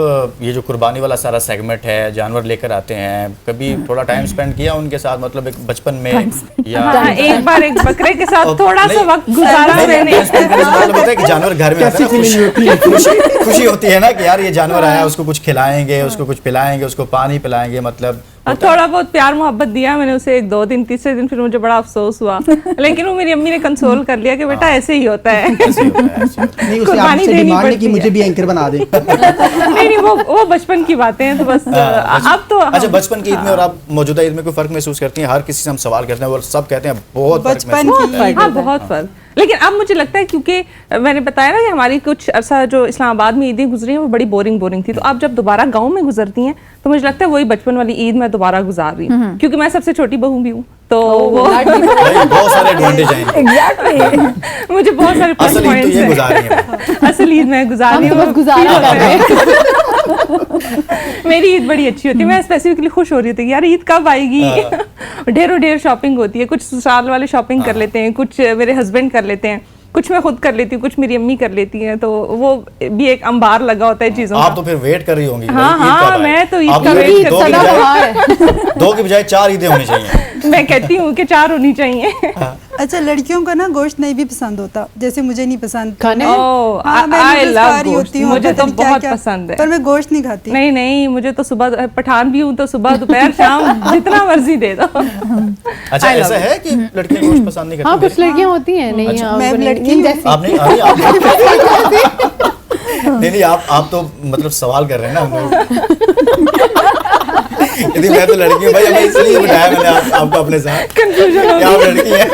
ये जो कुर्बानी वाला सारा सेगमेंट है, जानवर लेकर आते हैं, कभी थोड़ा टाइम स्पेंड किया उनके साथ, मतलब एक बचपन में या हाँ, एक बार एक बकरे के साथ थोड़ा सा नहीं, वक्त गुजारा नहीं, मैंने। time spend करने से मतलब होता है कि जानवर घर में आता है ना, खुशी होती है ना कि यार ये जानवर आया, उसको कुछ खिलाएंगे, उसको कुछ पिलाएंगे, उसको पानी पिलाएंगे, मतलब और थोड़ा बहुत प्यार मोहब्बत दिया मैंने उसे, एक दो दिन, तीसरे दिन फिर मुझे बड़ा अफसोस हुआ, लेकिन वो मेरी अम्मी ने कंसोल कर लिया कि बेटा ऐसे ही होता है। ऐसे ही होता है, ऐसे ही होता है। नहीं, उससे कुर्बानी आपसे देनी डिमांड है पड़ती कि है। मुझे भी एंकर बना दे। नहीं वो बचपन की बातें हैं, तो बस अब तो अच्छा, बचपन की ईद में और आप मौजूदा ईद में कोई फर्क महसूस करती हैं? हर किसी से हम सवाल करते हैं और सब कहते हैं बहुत फर्क बचपन महसूस की होता है। हाँ बहुत फर्क। लेकिन अब मुझे लगता है क्योंकि मैंने बताया ना कि हमारी कुछ अरसा जो इस्लामाबाद में ईदें गुजरी हैं वो बड़ी बोरिंग थी, तो अब जब दोबारा गांव में गुजरती हैं तो मुझे लगता है वही बचपन वाली ईद मैं दोबारा गुजार रही हूँ, क्योंकि मैं सबसे छोटी बहू भी हूँ, तो वो भाई, बहुत सारे एडवांटेज हैं। एग्जैक्टली। मुझे बहुत सारे प्लस असल ईद तो पॉइंट्स ये हैं। गुजार रही हैं। असल ईद मैं गुजार हम रही तो हूँ, बस गुजारा कर रहे हैं। मेरी ईद बड़ी अच्छी होती है। मैं स्पेसिफिकली खुश हो रही थी कि यार ईद कब आएगी। ढेरों शॉपिंग होती है, कुछ ससुराल वाले शॉपिंग कर लेते हैं, कुछ मेरे हस्बैंड कर लेते हैं, कुछ मैं खुद कर लेती हूँ, कुछ मेरी अम्मी कर लेती हैं, तो वो भी एक अंबार लगा होता है चीजों आप का। तो फिर वेट कर रही होंगी कि हाँ, भाई ईद कब हाँ, आए। मैं तो ईद आप का वेट- वेट दो की सदा बजाय- बहार है। दो की बजाय 4 ईदें होनी चाहिए। मैं कहती हूँ कि 4 होनी चाहिए। अच्छा, लड़कियों को ना गोश्त नहीं भी पसंद होता, जैसे मुझे नहीं पसंद। खाने में? ओह, हाँ, मैं I नूडल्स love खा रही गोश्त। होती हूँ, मुझे पता तो नहीं क्या बहुत क्या, पसंद है। पर मैं गोश्त नहीं खाती। नहीं मुझे तो सुबह पठान भी हूँ तो सुबह दोपहर शाम जितना मर्जी दे दो। अच्छा, I love ऐसा है कि लड़कियां गोश्त पसंद नहीं करती? हाँ कुछ लड़कियां होती हैं, नहीं हाँ, मैं वो नहीं- लड़की इन हूँ। जैसी। आप नहीं नहीं आप तो मतलब सवाल कर रहे हैं ना हम लोग। यदि मैं तो लड़की हूँ भाई, हमें इसलिए बिठाया मैंने आपको अपने साथ। कंफ्यूजन कि आप लड़की हैं।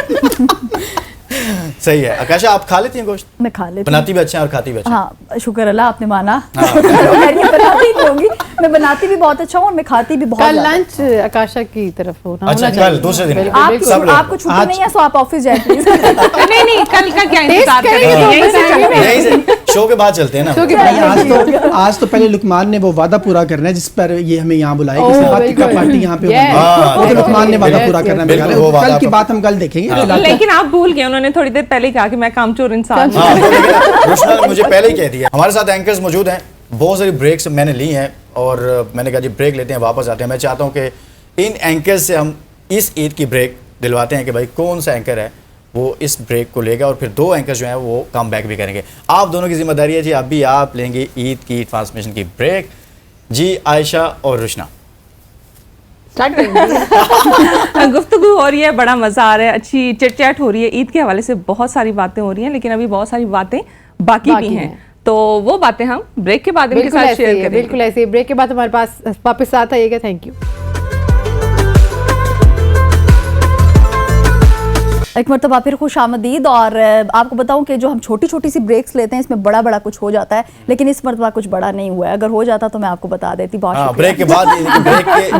सही है। आकाशा, आप खा लेती हैं गोश्त? मैं खा लेती हूँ। बनाती भी अच्छा है और खाती भी अच्छा है। हाँ, शुक्र अल्लाह आपने माना। हाँ। खैर, ये बनाती नहीं होंगी, मैं बनाती भी बहुत अच्छा हूँ और मैं खाती भी बहुत कल ज़्यादा। लंच आकाशा की तरफ होना अच्छा, चाहिए। कल दूसरे दिन। बिल्कुल, आप बिल्कुल। सब लोग। आपको छुट्टी आज- नहीं है, सो आप ऑफिस जाए प्लीज। नहीं कल का क्या इंतजार करेंगे करेंगे, तो यहीं से बताएंगे चलेंगे। यहीं से शो के बाद चलते हैं ना। शो के नहीं, आज तो पहले लुकमान ने वो वादा पूरा करना है जिस पर ये हमें यहाँ बुलाए कि ओह, सफाती का बिल्कुल। पार्टी यहाँ पे Yes. होगी। वो तो लुकमान ने वादा Yes, पूरा yes. करना है। बिल्कुल, मेरे वो ख्याल है। वादा कल की आप- बात हम कल देखेंगे। फिलहाल तो- लेकिन आप भूल गए, उन्होंने थोड़ी देर पहले कहा कि मैं कामचोर इंसान हूँ। हाँ, तो लेकिन रुशना ने मुझे पहले ही कह दिया। हमारे साथ एंकर्स मौजूद हैं, बहुत सारी ब्रेक्स मैंने ली हैं और मैंने कहा जी ब्रेक लेते हैं, वापस आते हैं। मैं चाहता हूँ कि इन एंकर्स से हम इस ईद की ब्रेक दिलवाते हैं कि भाई कौन सा एंकर है वो इस ब्रेक को लेगा और फिर 2 एंकर जो हैं वो कम बैक भी करेंगे। आप दोनों की जिम्मेदारी है जी, अभी आप लेंगे ईद की ट्रांसमिशन की ब्रेक। जी आयशा और रुशना, स्टार्ट करेंगे। गुफ्तगू हो रही है, बड़ा मजा आ रहा है, अच्छी चिट चैट हो रही है। ईद के हवाले से बहुत सारी बातें हो रही हैं, लेकिन अभी बहुत सारी बातें बाकी भी बाकी हैं, हैं। तो वो बातें हम ब्रेक के बाद इनके बिल्कुल साथ ऐसे शेयर ही है, करेंगे। बिल्कुल ऐसे ही। ब्रेक के बाद हमारे पास वापस साथ आइएगा। Thank you. एक मरतबा फिर खुश आमदीद। और आपको बताऊं कि जो हम छोटी छोटी सी ब्रेक्स लेते हैं इसमें बड़ा बड़ा कुछ हो जाता है, लेकिन इस मरतबा कुछ बड़ा नहीं हुआ है। अगर हो जाता तो मैं आपको बता देती। बहुत हाँ, शुक्रिया। ब्रेक के बाद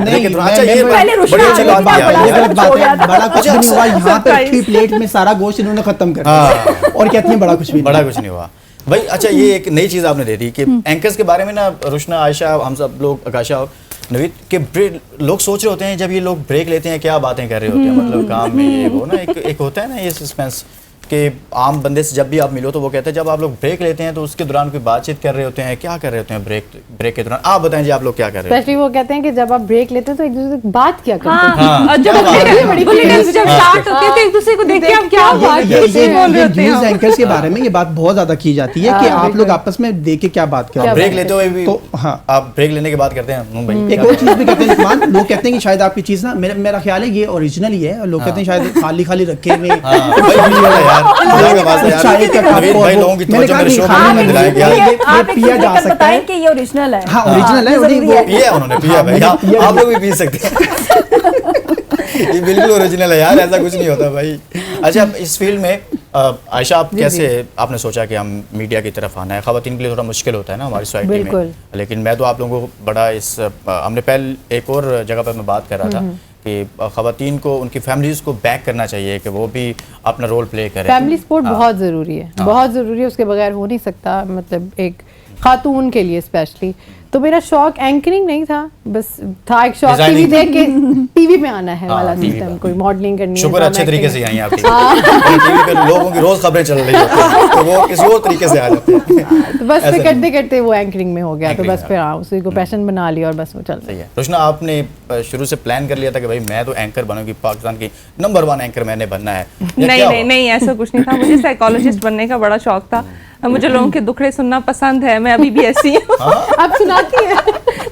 ब्रेक के दौरान अच्छा, ये पहले रुशना बड़ी अच्छी आ बात गई, की ये आपने। गलत बात है, बड़ा कुछ भी नहीं हुआ। यहाँ पे Surprise। रखी प्लेट में सारा गोश्त इन्होंने खत्म कर दिया और कहती है बड़ा कुछ भी नहीं। बड़ा कुछ नहीं हुआ भाई। अच्छा, ये एक नई चीज़ आपने दे दी कि एंकर्स के बारे में ना, रुशना, आयशा, हम सब लोग, आकाशा और नवीद, के लोग सोच रहे होते हैं जब ये लोग ब्रेक लेते हैं क्या बातें कर रहे होते हैं, मतलब काम में ये वो ना, एक होता है ना ये सस्पेंस कि आम बंदे से जब भी आप मिलो तो वो कहते हैं जब आप लोग ब्रेक लेते हैं तो उसके दौरान कोई बातचीत कर रहे होते हैं, क्या कर रहे होते हैं ब्रेक के दौरान? आप बताएं जी, आप लोग क्या कर रहे हैं? स्पेशली वो कहते हैं कि जब आप ब्रेक लेते हैं तो एक दूसरे से बात क्या करते हैं। हाँ, और जब जब स्टार्ट होते हैं तो एक दूसरे को देख के हम क्या बात बोल रहे होते हैं। न्यूज़ एंकर्स के बारे में ये बात बहुत ज्यादा की जाती है कि आप लोग आपस में देख के क्या बात कर रहे क्या हैं। ब्रेक लेते हुए भी तो हाँ, आप ब्रेक लेने के बाद करते हैं भाई? एक और चीज भी कहते हैं लुकमान, लोग कहते हैं कि शायद आपकी चीज ना, मेरा ख्याल है ये ओरिजिनल ही है, और लोग कहते हैं शायद खाली खाली रखे हुए। यार, नवीद भाई लोगों की तवज्जो मेरे शो में नहीं दिलाएंगे यार। ये आप एक पिया जा कर सकता बताएं है। कि ये ओरिजिनल है। हाँ, ओरिजिनल है, ये और जरूरी वो है। पिया उन्होंने, पिया भाई, आप लोग भी पी सकते हैं। ये बिल्कुल ओरिजिनल है यार, ऐसा कुछ नहीं होता भाई। अच्छा, इस फील्ड में आयशा, आप कैसे आपने सोचा कि हम मीडिया की तरफ आना है? ख़वातीन के लिए थोड़ा मुश्किल होता है ना हमारी सोसाइटी में, लेकिन मैं तो आप लोगों को बड़ा इस हमने पहले एक और जगह पर मैं बात कर रहा था कि ख़वातीन को उनकी फैमिलीज को बैक करना चाहिए कि वो भी अपना रोल प्ले करें। फैमिली सपोर्ट बहुत ज़रूरी है, बहुत ज़रूरी है, उसके बगैर हो नहीं सकता, मतलब एक खातून के लिए स्पेशली। तो मेरा शौक एंकरिंग नहीं था, बस था एक शौक टीवी देख के टीवी में आना है वाला सिस्टम, कोई मॉडलिंग करनी है। शुक्र अच्छे तरीके से आई हैं आप टीवी पे, लोगों की रोज खबरें चल रही होती हैं तो वो किसी और तरीके से आ जाते हैं। तो बस फिर करते करते वो एंकरिंग में हो गया, तो बस फिर उसी को पैशन बना लिया और बस वो चल रही है। रुशना, आपने शुरू से प्लान कर लिया था कि भाई मैं तो एंकर बनूंगी, पाकिस्तान की नंबर 1 एंकर मैंने बनना है? नहीं, ऐसा कुछ नहीं था। मुझे साइकोलॉजिस्ट बनने का बड़ा शौक था। मुझे लोगों के दुखड़े सुनना पसंद है, मैं अभी भी ऐसी हूँ। आप सुनाती हैं?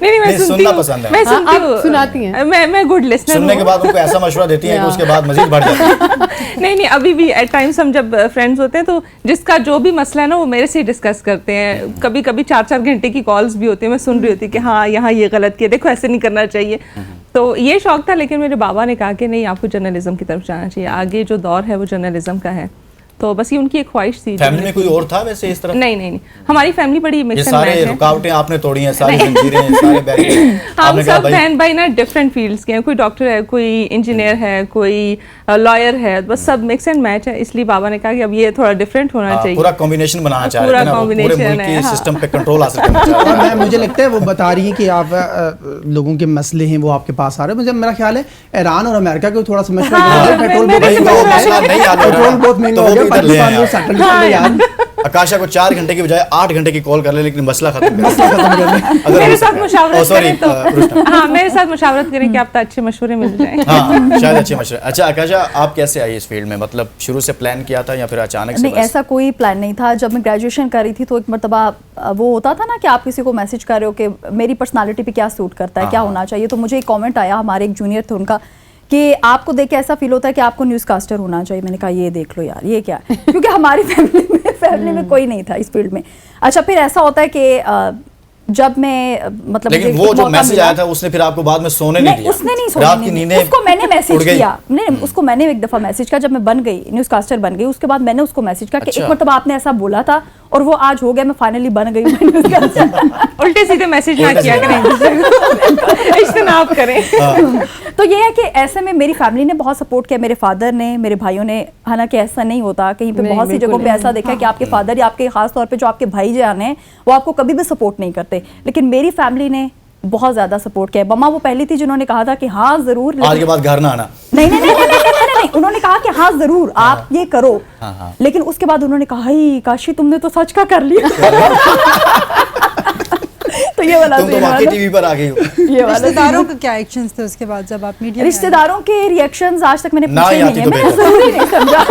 नहीं, मैं सुनती सुनना हूँ, पसंद है। मैं सुनती हूँ, सुनाती हैं? मैं गुड लिसनर हूँ। सुनने के बाद उनको ऐसा मशवरा देती हैं कि उसके बाद मजीद बढ़ जाता है। नहीं, अभी भी एट टाइम्स हम जब फ्रेंड्स होते हैं तो जिसका जो भी मसला है ना वो मेरे से ही डिस्कस करते हैं। कभी कभी 4-4 घंटे की कॉल्स भी होती है, मैं सुन रही होती कि हाँ यहाँ ये गलत किया, देखो ऐसे नहीं करना चाहिए। तो ये शौक था, लेकिन मेरे बाबा ने कहा कि नहीं, आपको जर्नलिज्म की तरफ जाना चाहिए, आगे जो दौर है वो जर्नलिज्म का है। तो बस ये उनकी एक ख्वाहिश थी। फैमिली में कोई और था वैसे इस तरह? नहीं, हमारी फैमिली बड़ी मिक्स ये एंड मैच सारे है। रुकावटें आपने तोड़ी हैं, सारी जंजीरें, सारे बैरिकेड हम आपने कहा सब भाई बहन भाई ना डिफरेंट फील्ड्स के हैं, कोई डॉक्टर है, कोई इंजीनियर है, कोई लॉयर है, बस सब मिक्स एंड मैच है। इसलिए बाबा ने कहा कि अब ये थोड़ा डिफरेंट होना चाहिए, पूरा कॉम्बिनेशन बनाना चाह रहे पूरा थे ना, वो पूरे combination मुल्क है, के हाँ। सिस्टम पे कंट्रोल हासिल करना चाह रहे और मुझे लगता है वो बता रही हैं कि आप लोगों के मसले हैं वो आपके पास आ रहे हैं। मुझे मेरा ख्याल है ईरान और अमेरिका को थोड़ा समझ पेट्रोल भाई तो मसला नहीं हल हो रहा बहुत महंगा तो हो वो गया, भी इधर ले आए पाकिस्तान में आप। सेटल कर ले यार। आकाशा को 4 घंटे की बजाय 8 घंटे की कॉल कर ले, लेकिन मसला खत्म कर ले। मेरे साथ मुशावरत करें तो रुस्ना। हाँ, मेरे साथ मुशावरत करें कि आप तो अच्छे मशवरे मिल जाए। हाँ, शायद अच्छे मशवरे। अच्छा आकाशा, आप कैसे आई इस फील्ड में? मतलब शुरू से प्लान किया था या फिर अचानक से? नहीं, ऐसा कोई प्लान नहीं था। जब मैं ग्रेजुएशन कर रही थी तो एक मरतबा वो होता था ना कि आप किसी को मैसेज कर रहे हो कि मेरी पर्सनालिटी पे क्या सूट करता है, क्या होना चाहिए। तो मुझे एक कमेंट आया, हमारे एक जूनियर थे उनका, कि आपको देख के ऐसा फील होता है कि आपको न्यूज़ कास्टर होना चाहिए। मैंने कहा ये देख लो यार, ये क्या है, क्योंकि हमारी फैमिली में कोई नहीं था इस फील्ड में। अच्छा, फिर ऐसा होता है कि जब मैं मतलब लेकिन वो जो मैसेज आया था उसने फिर आपको बाद में सोने नहीं दिया? उसने नहीं सोने रात की नहीं नींदें दिया। उसको मैंने उड़ मैसेज गई? किया, नहीं उसको मैंने एक दफा मैसेज किया जब मैं बन गई, न्यूज़ कास्टर बन गई। उसके बाद मैंने उसको मैसेज किया कि अच्छा। एक मरतबा आपने ऐसा बोला था और वो आज हो गया, मैं फाइनली बन गई हूँ न्यूज़ कास्टर। उल्टे सीधे मैसेज ना किया करें, इज्तनाब करें। तो ये है कि ऐसे में मेरी फैमिली ने बहुत सपोर्ट किया, मेरे फादर ने, मेरे भाइयों ने। हालांकि ऐसा नहीं होता, कहीं पे नहीं, बहुत सी बिल्कुल जगहों पे ऐसा देखा है कि आपके फादर या आपके खास तौर पे जो आपके भाई जान हैं वो आपको कभी भी सपोर्ट नहीं करते, लेकिन मेरी फैमिली ने बहुत ज्यादा सपोर्ट किया। मम्मा वो पहली थी जिन्होंने कहा था कि हाँ जरूर, आज के बाद घर ना आना। नहीं, उन्होंने कहा कि हाँ जरूर आप ये करो। हाँ। लेकिन उसके बाद उन्होंने कहा ही काशी तुमने तो सच का कर लिया। तो ये वाला तुम तो वाकई टीवी पर आ गई हो। ये वाला रिश्तेदारों का क्या एक्शंस थे उसके बाद जब आप मीडिया में आए? रिश्तेदारों के रिएक्शंस आज तक मैंने ना पूछे ही आती नहीं है, तो मैंने बेहतर। जरूरी नहीं समझा।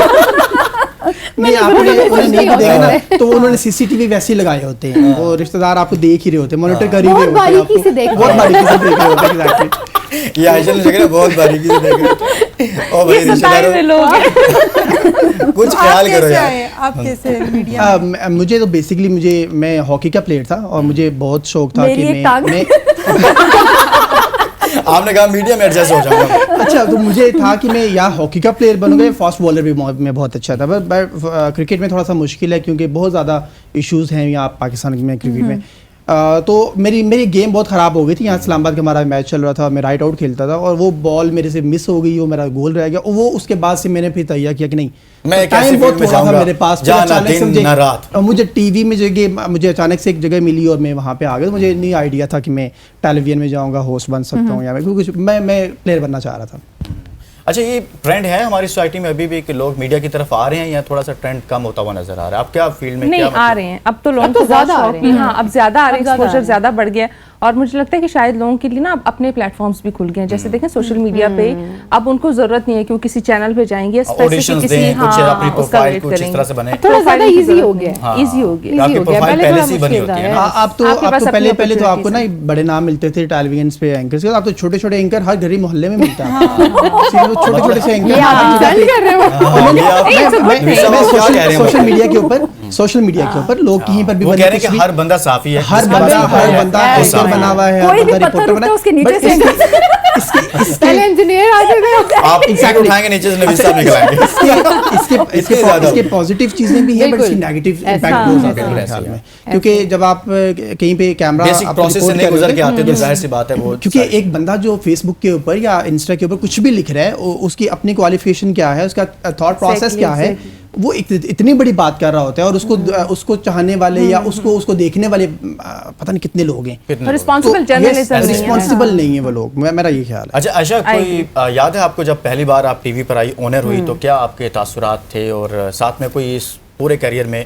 नहीं, आपने उन्हें नहीं देखा ना, तो उन्होंने सीसीटीवी वैसे ही लगाए होते हैं, वो रिश्तेदार आपको देख ही रहे होते हैं, मॉनिटर कर ही रहे बहुत होते हैं बारीकी से देख आपको, बहुत बारीकी से देख रहे होते हैं। एग्जैक्टली। ये आयशा ने जगह बहुत बारीकी से देखा। ओ भाई ये सताए हुए रिश्तेदारों, लोग हैं। कुछ आप ख्याल करो कैसे यार। आए? आप कैसे मीडिया में? मुझे तो बेसिकली मैं हॉकी का प्लेयर था और मुझे बहुत शौक था मेरी कि एक टांग। मैं आपने कहा मीडिया में एडजस्ट हो जाऊंगा। अच्छा, तो मुझे था कि मैं या हॉकी का प्लेयर बनूंगा या फास्ट बॉलर भी मैं बहुत अच्छा था, बट क्रिकेट में थोड़ा सा मुश्किल है क्योंकि बहुत ज़्यादा इश्यूज हैं यहाँ पाकिस्तान में क्रिकेट में। तो मेरी गेम बहुत ख़राब हो गई थी। यहाँ इस्लामाबाद का हमारा मैच चल रहा था, मैं राइट आउट खेलता था और वो बॉल मेरे से मिस हो गई, वो मेरा गोल रह गया। और वो उसके बाद से मैंने फिर तैयार किया कि नहीं, मैं टाइम बहुत थोड़ा था मेरे पास। मुझे टीवी में जगह, मुझे अचानक से एक जगह मिली और मैं वहाँ पे आ गया। तो मुझे नहीं आइडिया था कि मैं टेलीविजन में जाऊँगा, होस्ट बन सकता हूँ, या मैं प्लेयर बनना चाह रहा था। अच्छा, ये ट्रेंड है हमारी सोसाइटी में अभी भी कि लोग मीडिया की तरफ आ रहे हैं या थोड़ा सा ट्रेंड कम होता हुआ नजर आ रहा है? आप क्या फील्ड में नहीं आ रहे हैं, अब तो लोगों को ज्यादा आ रहे हैं। हाँ, अब ज्यादा आ रहे हैं, एक्सपोजर ज्यादा बढ़ गया है। और मुझे लगता है कि शायद लोगों के लिए ना अब अपने प्लेटफॉर्म्स भी खुल गए हैं। जैसे देखें सोशल मीडिया पे अब उनको जरूरत नहीं है कि वो किसी चैनल पे जाएंगे, ऑडिशंस दें, कुछ अपनी प्रोफाइल कुछ इस तरह से बने, थोड़ा ज्यादा इजी हो गया, इजी हो गया। आपकी प्रोफाइल पहले से बनी होती है ना। आप तो पहले तो आपको ना बड़े नाम मिलते थे टेलीविजन पे एंकर्स के, आप तो छोटे छोटे एंकर हर गरीब मोहल्ले में मिलता है। छोटे छोटे से एंकर सोशल मीडिया के ऊपर लोग कहीं पर भी वो कह रहे हैं कि हर बंदा साफी है, हर बंदा एंकर बना हुआ है, कोई भी पत्थर उठता है उसके नीचे से पहले इंजीनियर आते थे, आप इंसान उठाएंगे नीचे से नबी साहब निकलाएंगे। इसके पॉजिटिव चीजें भी हैं, बट इसकी नेगेटिव इम्पैक्ट बहुत ज्यादा है मेरे ख्याल में। क्योंकि जब आप कहीं पे कैमरा बेसिक प्रोसेस से नहीं गुजर के आते तो जाहिर सी बात है वो, क्योंकि एक बंदा जो फेसबुक के ऊपर या इंस्टा के ऊपर कुछ भी लिख रहा है, उसकी अपनी क्वालिफिकेशन क्या है, उसका थॉट प्रोसेस क्या है, वो इतनी बड़ी बात कर रहा होता है। और उसको चाहने वाले या उसको देखने वाले पता नहीं कितने लोग हैं। रिस्पॉन्सिबल जर्नलिज्म रिस्पॉन्सिबल नहीं है वो लोग, मेरा ये ख्याल है। अच्छा आयशा, कोई याद है आपको जब पहली बार आप टीवी पर आई, ऑनर हुई, तो क्या आपके तासुरात थे? और साथ में कोई इस पूरे करियर में,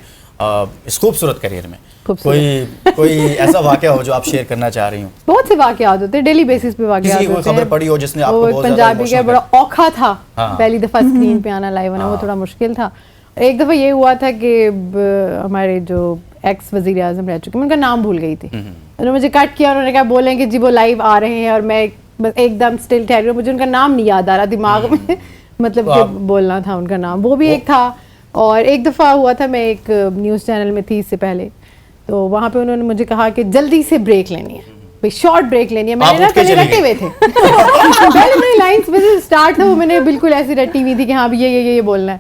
इस खूबसूरत करियर में कोई ऐसा वाकया हो जो आप शेयर करना चाह रही हो? बहुत से वाकयात होते हैं, डेली बेसिस पे वाकयात होते हैं। खबर पड़ी हो जिसने आपको बहुत पंजाबी का बड़ा औखा था, पहली दफा स्क्रीन पे आना लाइव आना, वो थोड़ा मुश्किल था। एक दफा ये हुआ था कि हमारे जो एक्स वजीर आजम रह चुके, मैं उनका नाम भूल गई थी। उन्होंने मुझे कट किया, उन्होंने कहा बोलें कि जी वो लाइव आ रहे हैं, और मैं एकदम स्टिल ठहरी, मुझे उनका नाम नहीं याद आ रहा दिमाग में मतलब कि बोलना था उनका नाम, वो भी एक था। और एक दफ़ा हुआ था, मैं एक न्यूज़ चैनल में थी इससे पहले, तो वहाँ पे उन्होंने मुझे कहा कि जल्दी से ब्रेक लेनी है, शॉर्ट ब्रेक लेनी है। मैंने ना पहले रटे हुए थे पहले मेरी लाइंस में स्टार्ट था वो मैंने बिल्कुल ऐसी रटी हुई थी कि हाँ ये बोलना है।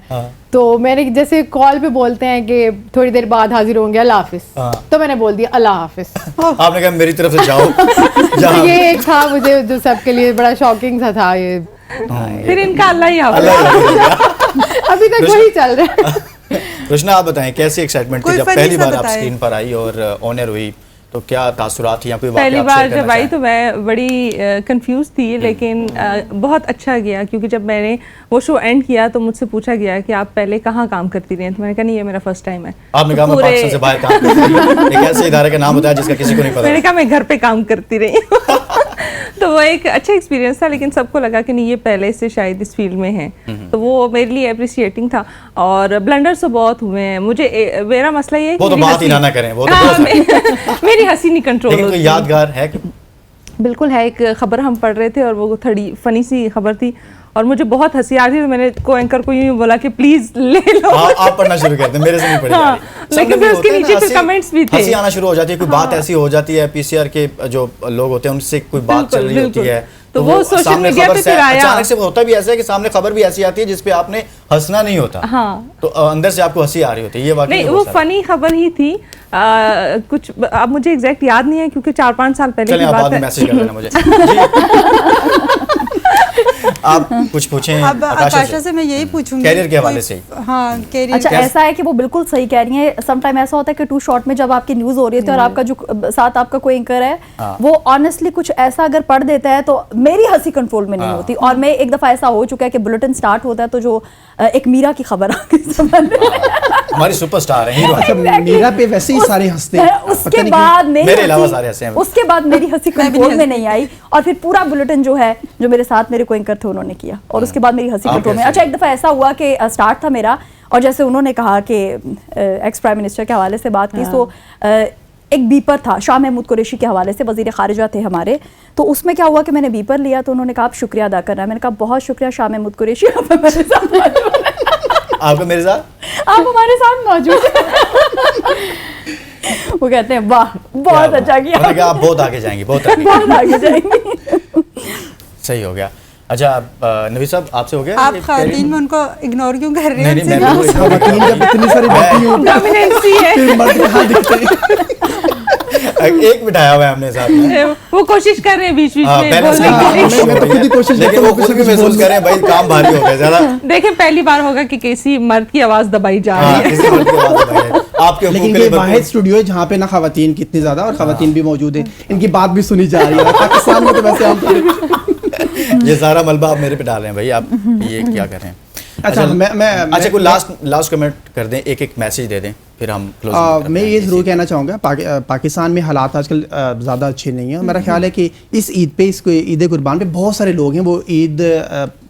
तो मैंने जैसे कॉल पे बोलते हैं कि थोड़ी देर बाद हाजिर होंगे, अल्लाह हाफिज, तो मैंने बोल दिया अल्लाह हाफिज। आपने कहा मेरी तरफ से जाओ। तो ये एक था मुझे जो सबके लिए बड़ा शॉकिंग सा था ये। फिर इनका अल्लाह ही हाफिज अभी तक वही चल रहा है। रोशना, आप बताएं कैसी एक्साइटमेंट थी जब पहली बार आप स्क्रीन पर आई और ऑनर हुई, तो क्या तासुरात थी या कोई पहली बार जब आई तो मैं बड़ी कंफ्यूज थी, लेकिन बहुत अच्छा गया, क्योंकि जब मैंने वो शो एंड किया तो मुझसे पूछा गया कि आप पहले कहाँ काम करती रही हैं, तो मैंने कहा नहीं ये मेरा फर्स्ट टाइम है। आपने कहा मैं पाकिस्तान से बाहर काम करती हूं, एक ऐसे इदारे का नाम बताया जिसका किसी को नहीं पता। मैंने कहा मैं घर पे काम करती रही तो वो एक अच्छा एक्सपीरियंस था, लेकिन सबको लगा कि नहीं ये पहले से शायद इस फील्ड में है, तो वो मेरे लिए अप्रिशिएटिंग था। और ब्लंडर्स तो बहुत हुए हैं, मेरा मसला ये है वो तो बात ही ना करें, वो तो मेरी हंसी नहीं कंट्रोल होती। कोई यादगार है कि? बिल्कुल है, एक खबर हम पढ़ रहे थे और वो थोड़ी फनी सी खबर थी और मुझे बहुत हंसी आ रही थी, तो मैंने को एंकर को यूं बोला कि प्लीज ले लो। आप पढ़ना शुरू करते हैं, मेरे से नहीं पढ़ी हाँ, लेकिन फिर उसके नीचे फिर कमेंट्स भी थे, हंसी आना शुरू हो जाती है, कोई बात ऐसी हो जाती है, पीसीआर के जो लोग होते हैं उनसे कोई बात चल रही होती है, तो वो सोशल मीडिया पे फिर आया। अचानक से होता भी ऐसा है कि सामने खबर भी ऐसी आती है जिसपे आपने हंसना नहीं होता, हाँ, तो अंदर से आपको हंसी आ रही होती है। ये वाकई नहीं, वो फनी खबर ही थी, कुछ अब मुझे एग्जैक्ट याद नहीं है क्योंकि 4-5 साल पहले की बात है। मैसेज कर देना मुझे। आप कुछ पूछें आकाशा से, मैं यही पूछूंगी कैरियर के हवाले से। हाँ, कैरियर। अच्छा, ऐसा है कि वो बिल्कुल सही कह रही है। सम टाइम ऐसा होता है कि टू शॉट में जब आपकी न्यूज हो रही है और आपका जो साथ आपका कोई एंकर है वो ऑनेस्टली कुछ ऐसा अगर पढ़ देता है तो मेरी हंसी कंट्रोल में नहीं होती। और मैं एक दफा ऐसा हो चुका है कि बुलेटिन स्टार्ट होता है तो जो एक मीरा की खबर आ गई, हमारी सुपरस्टार है, अच्छा, मीरा पे वैसे ही सारे हंसते हैं, उसके बाद मेरे अलावा सारे हंसे हैं। उसके बाद मेरी हंसी कंट्रोल में नहीं आई और फिर पूरा बुलेटिन जो है जो मेरे साथ मेरे को एंकर थे उन्होंने किया और उसके बाद मेरी हंसी कंट्रोल में। अच्छा, एक दफा ऐसा हुआ कि स्टार्ट था मेरा और जैसे उन्होंने कहा कि एक्स प्राइम मिनिस्टर के हवाले से बात की, तो एक बीपर था शाह महमूद कुरैशी के हवाले से, वजीर खारिजा थे हमारे, तो उसमें क्या हुआ कि मैंने बीपर लिया तो उन्होंने कहा आप शुक्रिया अदा करना है। मैंने कहा बहुत शुक्रिया शाह महमूद कुरैशी, आप मेरे साथ आपको मेरे साथ, आप हमारे साथ मौजूद वो कहते हैं वाह बहुत अच्छा किया, आप बहुत आगे जाएंगे, बहुत आगे जाएंगे। सही हो गया। अच्छा नवीद साहब आपसे हो गया? आप ये खातन में उनको इग्नोर क्यों कर रहे नहीं हैं? नहीं मैं खवातीन जब इतनी सारी बेटी होती हैं, डोमिनेंसी है। फिर मर्द यहाँ दिखते हैं। एक बिठाया हुआ है हमने साथ में। वो कोशिश कर रहे हैं बीच बीच हाँ, में बैलेंस बोलने करने के लिए। की मैं तो खुद ही कोशिश लेकिन करता वो हूँ खुद भी कुछ महसूस बोलने कर रहे हैं भाई काम भारी हो गया ज्यादा। देखें पहली बार होगा कि किसी मर्द की आवाज दबाई जा हाँ, रही है। किसी मर्द की आवाज़ दबाई है। आपके हुकूक लेकिन के ये लिए वाहिद भरपूर- स्टूडियो है जहाँ पे ना खवातीन कितनी ज्यादा और खवातीन भी मौजूद है, इनकी बात भी सुनी जा रही है। पाकिस्तान में तो वैसे हम ये सारा मलबा आप मेरे पे डाल रहे हैं भाई, आप ये क्या कर रहे हैं? अच्छा अच्छा कोई लास्ट कमेंट कर दें, एक मैसेज दे दें फिर हम closing मैं करते ये हैं। ज़रूर कहना चाहूँगा पाकिस्तान में हालात आजकल ज़्यादा अच्छे नहीं हैं। मेरा ख्याल है कि इस ईद पे, इस ईद कुर्बान पे बहुत सारे लोग हैं वो ईद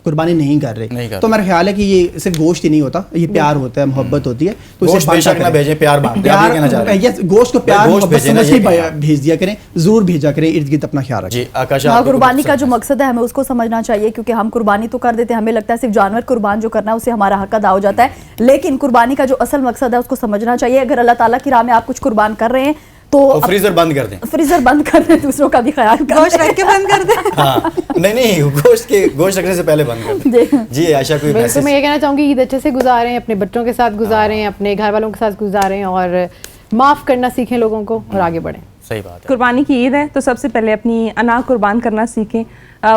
कुर्बानी नहीं कर रहे। तो मेरा ख्याल है कि ये सिर्फ गोश्त ही नहीं होता, ये प्यार होता है, मोहब्बत होती है। तो गोश्त बेशक ना भेजें, प्यार बांटें। आप ये कहना चाह रहे हैं? यस, गोश्त को प्यार गोश्त मोहब्बत भेजें ना, समझ ये के कहना है। भेज दिया करें, ज़रूर भेजा करें। इर्द गिर्द अपना ख्याल रखें। जी आकाश हाँ, कुर्बानी का जो मकसद है हमें उसको समझना चाहिए, क्योंकि हम कुर्बानी तो कर देते हैं, हमें लगता है सिर्फ जानवर कुर्बान जो करना है उसे हमारा हक अदा हो जाता है, लेकिन कुर्बानी का जो असल मकसद है उसको समझना चाहिए। अगर अल्लाह ताला की राह में आप कुछ कुर्बान कर रहे हैं तो फ्रीजर बंद कर दें। फ्रीजर बंद कर दें, दूसरों का भी ख्याल गोश्त रख के बंद कर दे। हाँ नहीं गोश्त रखने से पहले बंद कर दें। जी आयशा कोई बिल्कुल, मैसेज? मैं ये कहना चाहूँगी ईद अच्छे से गुजारें, अपने बच्चों के साथ गुजारें, अपने घर वालों के साथ गुजारें और माफ़ करना सीखें लोगों को और आगे बढ़ें। सही बात है। कुर्बानी की ईद है तो सबसे पहले अपनी अना कुर्बान करना सीखें।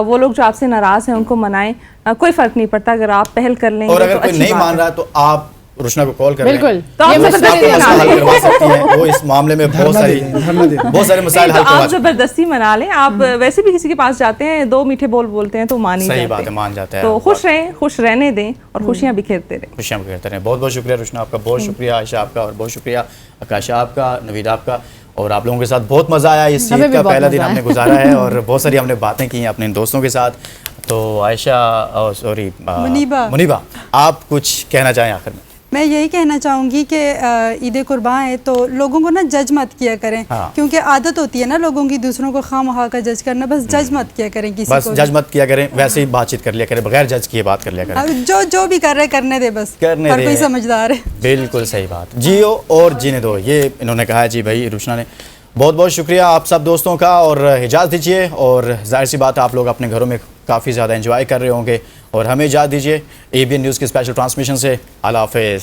वो लोग जो आपसे नाराज हैं उनको मनाएं। कोई फर्क नहीं पड़ता अगर आप पहल कर लेंगे और अगर तो कोई अच्छी नहीं बात मान है। रहा तो आप रुशना को कॉल कर बिल्कुल, तो आप ये जबरदस्ती मसला आपका मना मसला लें। हल करवा सकती हैं। वो इस मामले में बहुत सारे मसाइल तो हल करवा आप जबरदस्ती मना लें। आप वैसे भी किसी के पास जाते हैं, दो मीठे बोल बोलते हैं तो मान ही सही जाते बात है, हैं। मान जाता है। तो खुश रहें, खुश रहने दें और खुशियां बिखेरते रहें। खुशियाँ कहते हैं। बहुत बहुत शुक्रिया रुशना आपका, बहुत शुक्रिया आयशा आपका, और बहुत शुक्रिया आकाशा आपका, नवीद आपका। और आप लोगों के साथ बहुत मज़ा आया। इस हमें ईद भी का बहुत पहला मज़ा दिन आया। हमने गुजारा है और बहुत सारी हमने बातें की हैं अपने दोस्तों के साथ। तो आयशा सॉरी मुनीबा, आप कुछ कहना चाहें आखिर में? मैं यही कहना चाहूँगी कि ईद कुर्बान है तो लोगों को ना जज मत किया करें। हाँ। क्योंकि आदत होती है ना लोगों की दूसरों को खामखा का जज करना। बस जज मत किया करें किसी बस को जज मत किया करें, वैसे ही बातचीत कर लिया करें, बगैर जज किए बात कर लिया करें। अब जो भी कर रहे करने दे, बस करने हर दे। कोई समझदार है। बिल्कुल सही बात। जियो और जीने दो, ये इन्होंने कहा है जी भाई रुशना ने। बहुत बहुत शुक्रिया आप सब दोस्तों का, और इजाज़त दीजिए। और जाहिर सी बात है आप लोग अपने घरों में काफ़ी ज़्यादा एंजॉय कर रहे होंगे, और हमें इजाज़त दीजिए ABN न्यूज़ की स्पेशल ट्रांसमिशन से। अल्लाह हाफ़िज़।